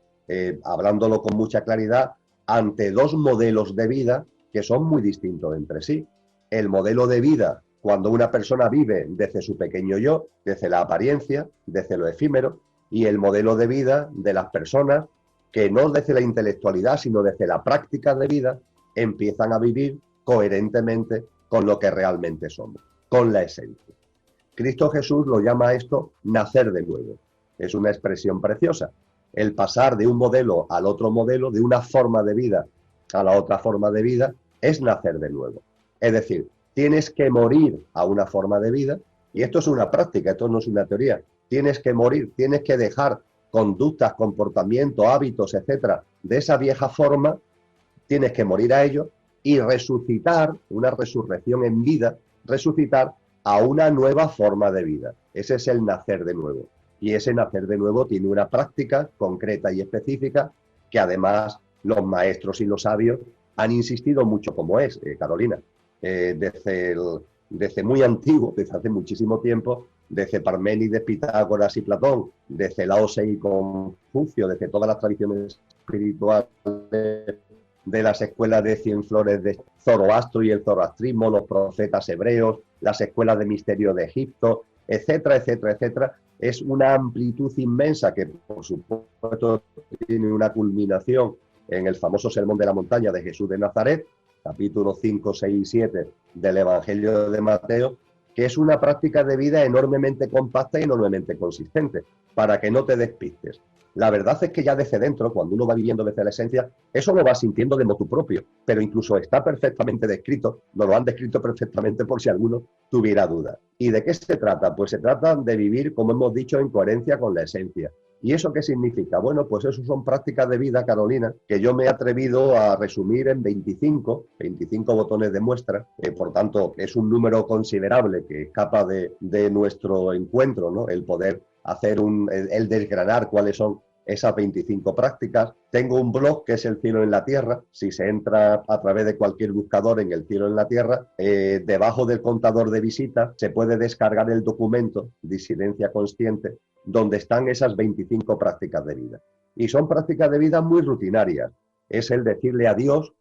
hablándolo con mucha claridad, ante dos modelos de vida que son muy distintos entre sí. El modelo de vida cuando una persona vive desde su pequeño yo, desde la apariencia, desde lo efímero, y el modelo de vida de las personas que no desde la intelectualidad, sino desde la práctica de vida, empiezan a vivir coherentemente con lo que realmente somos, con la esencia. Cristo Jesús lo llama a esto nacer de nuevo. Es una expresión preciosa. El pasar de un modelo al otro modelo, de una forma de vida a la otra forma de vida, es nacer de nuevo. Es decir, tienes que morir a una forma de vida, y esto es una práctica, esto no es una teoría. Tienes que morir, tienes que dejar conductas, comportamientos, hábitos, etcétera, de esa vieja forma, tienes que morir a ello y resucitar, una resurrección en vida, resucitar a una nueva forma de vida. Ese es el nacer de nuevo. Y ese nacer de nuevo tiene una práctica concreta y específica que además los maestros y los sabios han insistido mucho como es, Carolina. Desde muy antiguo, desde hace muchísimo tiempo, desde Parménides, Pitágoras y Platón, desde Lao Tse y Confucio, desde todas las tradiciones espirituales de las escuelas de Cienflores de Zoroastro y el zoroastrismo, los profetas hebreos, las escuelas de misterio de Egipto, etcétera, etcétera, etcétera. Es una amplitud inmensa que, por supuesto, tiene una culminación en el famoso Sermón de la Montaña de Jesús de Nazaret, capítulos 5, 6 y 7 del Evangelio de Mateo, que es una práctica de vida enormemente compacta y enormemente consistente, para que no te despistes. La verdad es que ya desde dentro, cuando uno va viviendo desde la esencia, eso lo va sintiendo de motu propio, pero incluso está perfectamente descrito, nos lo han descrito perfectamente por si alguno tuviera duda. ¿Y de qué se trata? Pues se trata de vivir, como hemos dicho, en coherencia con la esencia. ¿Y eso qué significa? Bueno, pues eso son prácticas de vida, Carolina, que yo me he atrevido a resumir en 25 botones de muestra. Por tanto, es un número considerable que escapa de nuestro encuentro, ¿no? El poder hacer el desgranar cuáles son esas 25 prácticas. Tengo un blog que es El Cielo en la Tierra. Si se entra a través de cualquier buscador en El Cielo en la Tierra, debajo del contador de visitas se puede descargar el documento Disidencia Consciente, donde están esas 25 prácticas de vida. Y son prácticas de vida muy rutinarias. Es el decirle adiós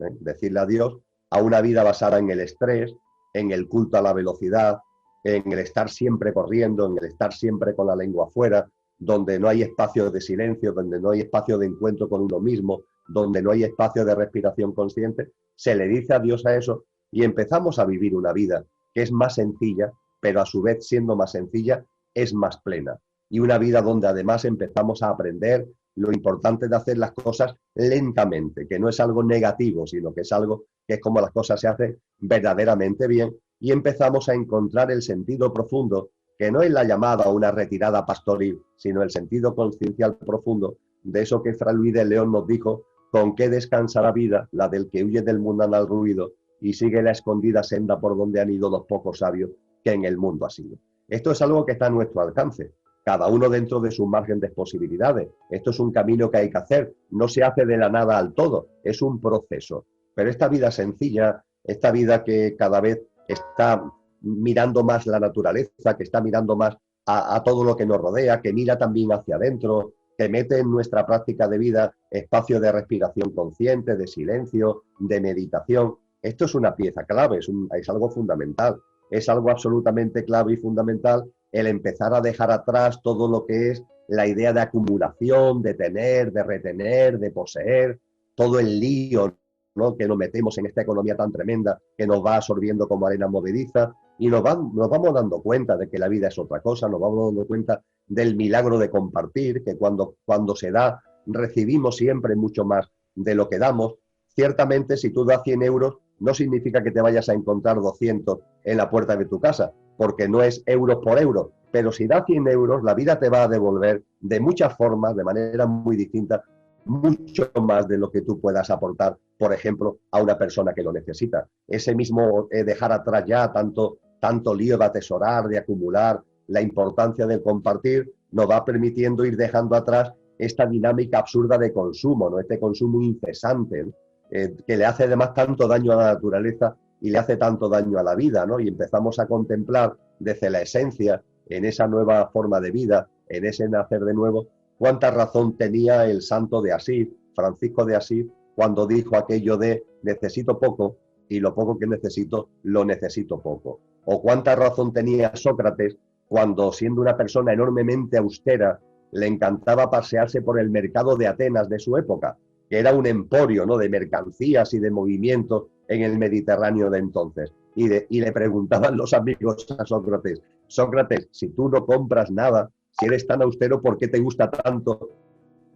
a una vida basada en el estrés, en el culto a la velocidad, en el estar siempre corriendo, en el estar siempre con la lengua afuera, donde no hay espacio de silencio, donde no hay espacio de encuentro con uno mismo, donde no hay espacio de respiración consciente. Se le dice adiós a eso y empezamos a vivir una vida que es más sencilla, pero a su vez siendo más sencilla, es más plena. Y una vida donde además empezamos a aprender lo importante de hacer las cosas lentamente, que no es algo negativo, sino que es algo que es como las cosas se hacen verdaderamente bien, y empezamos a encontrar el sentido profundo, que no es la llamada a una retirada pastoril, sino el sentido consciencial profundo de eso que Fray Luis de León nos dijo: con qué descansa la vida, la del que huye del mundanal ruido y sigue la escondida senda por donde han ido los pocos sabios que en el mundo ha sido. Esto es algo que está a nuestro alcance, cada uno dentro de su margen de posibilidades. Esto es un camino que hay que hacer, no se hace de la nada al todo, es un proceso. Pero esta vida sencilla, esta vida que cada vez está mirando más la naturaleza, que está mirando más a todo lo que nos rodea, que mira también hacia adentro, que mete en nuestra práctica de vida espacio de respiración consciente, de silencio, de meditación. Esto es una pieza clave, es algo fundamental, es algo absolutamente clave y fundamental el empezar a dejar atrás todo lo que es la idea de acumulación, de tener, de retener, de poseer, todo el lío, ¿no?, que nos metemos en esta economía tan tremenda que nos va absorbiendo como arena movediza, y nos vamos dando cuenta de que la vida es otra cosa, nos vamos dando cuenta del milagro de compartir, que cuando se da, recibimos siempre mucho más de lo que damos. Ciertamente, si tú das 100 euros, no significa que te vayas a encontrar 200 en la puerta de tu casa, porque no es euros por euros, pero si das 100 euros, la vida te va a devolver de muchas formas, de manera muy distinta, mucho más de lo que tú puedas aportar, por ejemplo, a una persona que lo necesita. Ese mismo dejar atrás ya tanto lío de atesorar, de acumular, la importancia del compartir, nos va permitiendo ir dejando atrás esta dinámica absurda de consumo, ¿no?, este consumo incesante, ¿no?, que le hace además tanto daño a la naturaleza y le hace tanto daño a la vida, ¿no? Y empezamos a contemplar desde la esencia, en esa nueva forma de vida, en ese nacer de nuevo, cuánta razón tenía el santo de Asís, Francisco de Asís, cuando dijo aquello de necesito poco y lo poco que necesito, lo necesito poco. O cuánta razón tenía Sócrates cuando, siendo una persona enormemente austera, le encantaba pasearse por el mercado de Atenas de su época, que era un emporio, ¿no?, de mercancías y de movimientos en el Mediterráneo de entonces. Y le preguntaban los amigos a Sócrates: Sócrates, si tú no compras nada, si eres tan austero, ¿por qué te gusta tanto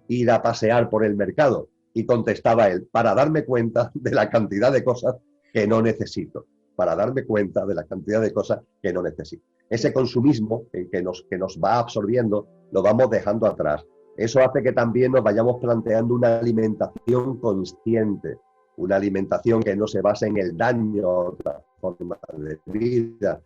ir a pasear por el mercado? Y contestaba él: para darme cuenta de la cantidad de cosas que no necesito. Para darme cuenta de la cantidad de cosas que no necesito. Ese consumismo que nos va absorbiendo, lo vamos dejando atrás. Eso hace que también nos vayamos planteando una alimentación consciente, una alimentación que no se base en el daño a otra forma de vida,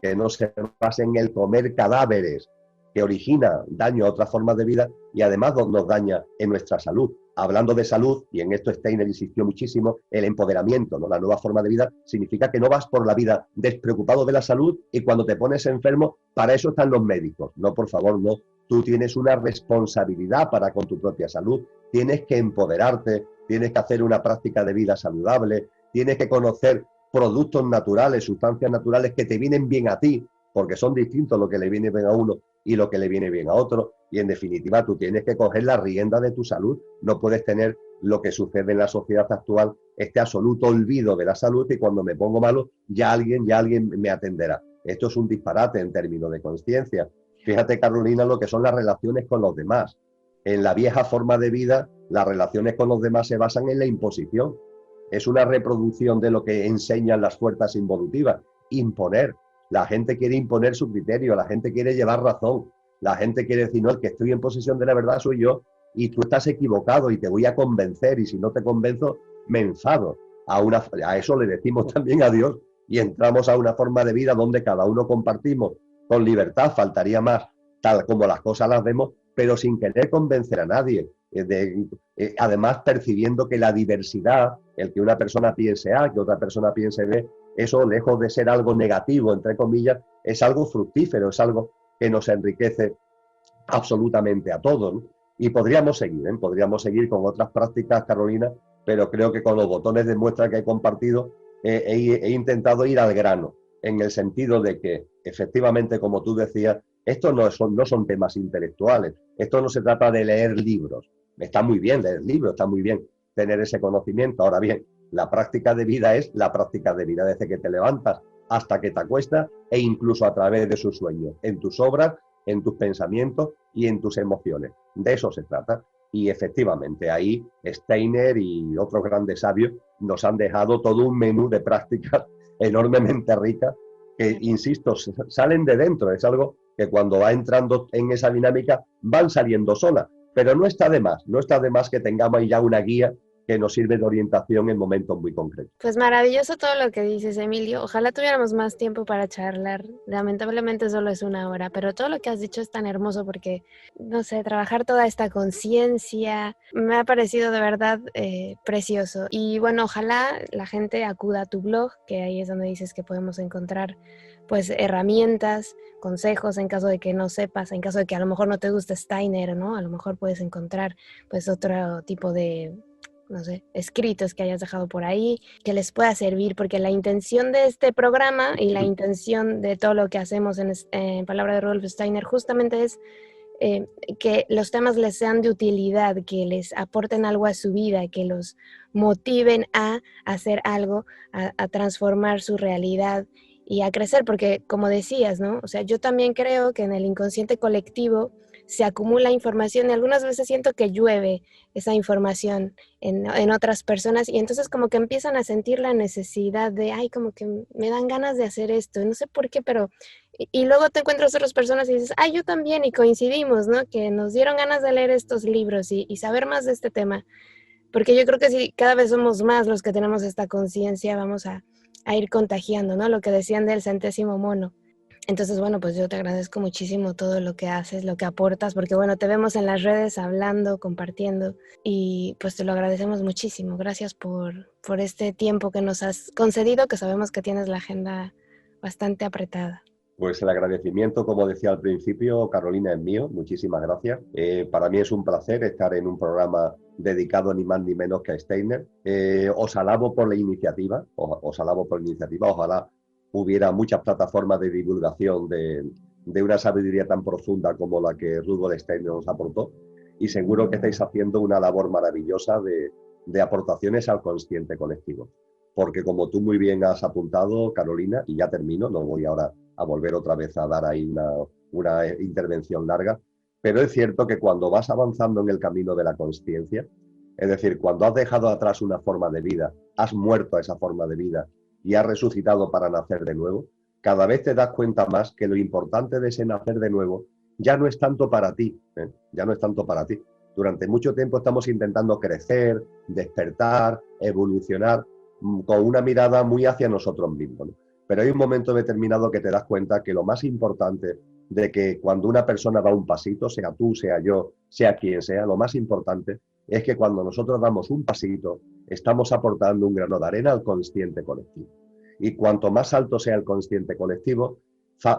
que no se base en el comer cadáveres, que origina daño a otras formas de vida y además nos daña en nuestra salud. Hablando de salud, y en esto Steiner insistió muchísimo, el empoderamiento, ¿no?, la nueva forma de vida, significa que no vas por la vida despreocupado de la salud y cuando te pones enfermo, para eso están los médicos. No, por favor, no. Tú tienes una responsabilidad para con tu propia salud, tienes que empoderarte, tienes que hacer una práctica de vida saludable, tienes que conocer productos naturales, sustancias naturales que te vienen bien a ti, porque son distintos lo que le viene bien a uno y lo que le viene bien a otro, y en definitiva tú tienes que coger la rienda de tu salud. No puedes tener lo que sucede en la sociedad actual, este absoluto olvido de la salud, y cuando me pongo malo ya alguien me atenderá. Esto es un disparate en términos de conciencia. Fíjate, Carolina, lo que son las relaciones con los demás. En la vieja forma de vida, las relaciones con los demás se basan en la imposición. Es una reproducción de lo que enseñan las fuerzas involutivas, imponer. La gente quiere imponer su criterio, la gente quiere llevar razón, la gente quiere decir: no, el que estoy en posesión de la verdad soy yo y tú estás equivocado y te voy a convencer, y si no te convenzo me enfado. A eso le decimos también a Dios, y entramos a una forma de vida donde cada uno compartimos con libertad, faltaría más, tal como las cosas las vemos, pero sin querer convencer a nadie. Además, percibiendo que la diversidad, el que una persona piense A, que otra persona piense B, eso, lejos de ser algo negativo, entre comillas, es algo fructífero, es algo que nos enriquece absolutamente a todos, ¿no? Y podríamos seguir con otras prácticas, Carolina, pero creo que con los botones de muestra que he compartido he intentado ir al grano, en el sentido de que, efectivamente, como tú decías, esto no son temas intelectuales, esto no se trata de leer libros. Está muy bien leer libros, está muy bien tener ese conocimiento. Ahora bien, la práctica de vida es la práctica de vida desde que te levantas hasta que te acuestas e incluso a través de sus sueños, en tus obras, en tus pensamientos y en tus emociones. De eso se trata. Y efectivamente, ahí Steiner y otros grandes sabios nos han dejado todo un menú de prácticas enormemente ricas que, insisto, salen de dentro. Es algo que cuando va entrando en esa dinámica van saliendo solas. Pero no está de más, no está de más que tengamos ahí ya una guía que nos sirve de orientación en momentos muy concretos. Pues maravilloso todo lo que dices, Emilio. Ojalá tuviéramos más tiempo para charlar. Lamentablemente solo es 1 hora, pero todo lo que has dicho es tan hermoso porque, no sé, trabajar toda esta conciencia me ha parecido de verdad precioso. Y bueno, ojalá la gente acuda a tu blog, que ahí es donde dices que podemos encontrar pues herramientas, consejos en caso de que no sepas, en caso de que a lo mejor no te guste Steiner, ¿no? A lo mejor puedes encontrar pues otro tipo de, no sé, escritos que hayas dejado por ahí, que les pueda servir, porque la intención de este programa y la intención de todo lo que hacemos en Palabra de Rudolf Steiner justamente es que los temas les sean de utilidad, que les aporten algo a su vida, que los motiven a hacer algo, a transformar su realidad y a crecer, porque como decías, ¿no? O sea, yo también creo que en el inconsciente colectivo se acumula información y algunas veces siento que llueve esa información en otras personas y entonces como que empiezan a sentir la necesidad de, ay, como que me dan ganas de hacer esto, y no sé por qué, pero y luego te encuentras otras personas y dices, ay, yo también, y coincidimos, ¿no? Que nos dieron ganas de leer estos libros y saber más de este tema, porque yo creo que si cada vez somos más los que tenemos esta conciencia, vamos a ir contagiando, ¿no? Lo que decían del centésimo mono. Entonces, bueno, pues yo te agradezco muchísimo todo lo que haces, lo que aportas, porque bueno, te vemos en las redes hablando, compartiendo y pues te lo agradecemos muchísimo. Gracias por este tiempo que nos has concedido, que sabemos que tienes la agenda bastante apretada. Pues el agradecimiento, como decía al principio, Carolina, es mío. Muchísimas gracias. Para mí es un placer estar en un programa dedicado ni más ni menos que a Steiner. Os alabo por la iniciativa, Ojalá hubiera muchas plataformas de divulgación de una sabiduría tan profunda como la que Rudolf Steiner nos aportó. Y seguro que estáis haciendo una labor maravillosa de aportaciones al consciente colectivo. Porque como tú muy bien has apuntado, Carolina, y ya termino, no voy ahora a volver otra vez a dar ahí una intervención larga, pero es cierto que cuando vas avanzando en el camino de la consciencia, es decir, cuando has dejado atrás una forma de vida, has muerto a esa forma de vida y has resucitado para nacer de nuevo, cada vez te das cuenta más que lo importante de ese nacer de nuevo ya no es tanto para ti, ya no es tanto para ti. Durante mucho tiempo estamos intentando crecer, despertar, evolucionar, con una mirada muy hacia nosotros mismos, ¿no? Pero hay un momento determinado que te das cuenta que lo más importante de que cuando una persona da un pasito, sea tú, sea yo, sea quien sea, lo más importante es que cuando nosotros damos un pasito, estamos aportando un grano de arena al consciente colectivo. Y cuanto más alto sea el consciente colectivo,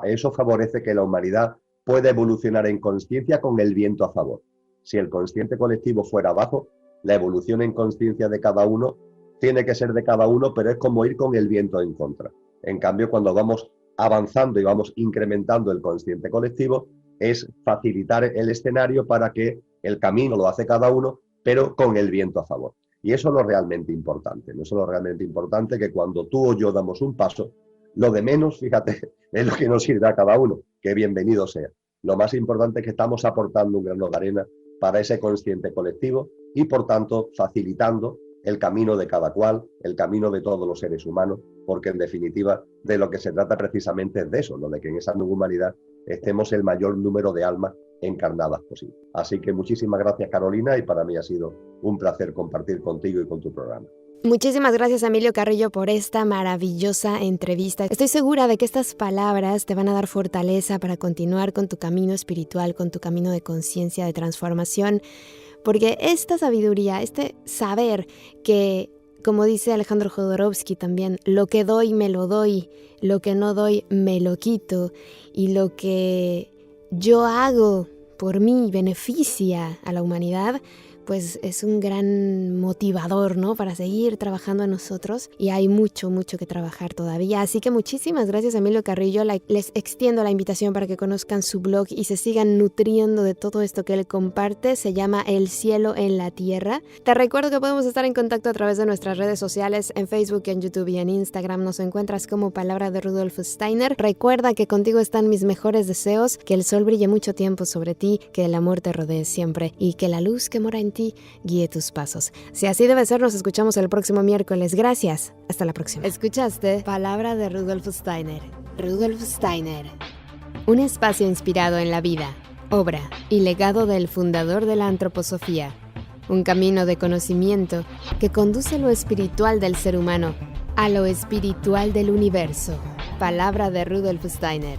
eso favorece que la humanidad pueda evolucionar en conciencia con el viento a favor. Si el consciente colectivo fuera bajo, la evolución en conciencia de cada uno tiene que ser de cada uno, pero es como ir con el viento en contra. En cambio, cuando vamos avanzando y vamos incrementando el consciente colectivo, es facilitar el escenario para que el camino lo hace cada uno, pero con el viento a favor. Y eso es lo realmente importante, ¿no? Eso es lo realmente importante, que cuando tú o yo damos un paso, lo de menos, fíjate, es lo que nos sirve a cada uno, que bienvenido sea. Lo más importante es que estamos aportando un grano de arena para ese consciente colectivo y, por tanto, facilitando el camino de cada cual, el camino de todos los seres humanos, porque en definitiva de lo que se trata precisamente es de eso, ¿no? De que en esa nueva humanidad estemos el mayor número de almas encarnadas posible. Así que muchísimas gracias, Carolina, y para mí ha sido un placer compartir contigo y con tu programa. Muchísimas gracias, Emilio Carrillo, por esta maravillosa entrevista. Estoy segura de que estas palabras te van a dar fortaleza para continuar con tu camino espiritual, con tu camino de conciencia, de transformación, porque esta sabiduría, este saber que, como dice Alejandro Jodorowsky también, lo que doy me lo doy, lo que no doy me lo quito, y lo que yo hago por mí beneficia a la humanidad, pues es un gran motivador, ¿no? Para seguir trabajando en nosotros, y hay mucho que trabajar todavía. Así que muchísimas gracias, Emilio Carrillo. Les extiendo la invitación para que conozcan su blog y se sigan nutriendo de todo esto que él comparte. Se llama El Cielo en la Tierra. Te recuerdo que podemos estar en contacto a través de nuestras redes sociales, en Facebook, en YouTube y en Instagram. Nos encuentras como Palabra de Rudolf Steiner. Recuerda que contigo están mis mejores deseos, que el sol brille mucho tiempo sobre ti, que el amor te rodee siempre y que la luz que mora en ti guíe tus pasos. Si así debe ser, nos escuchamos el próximo miércoles. Gracias. Hasta la próxima. Escuchaste Palabra de Rudolf Steiner. Rudolf Steiner. Un espacio inspirado en la vida, obra y legado del fundador de la antroposofía. Un camino de conocimiento que conduce lo espiritual del ser humano a lo espiritual del universo. Palabra de Rudolf Steiner.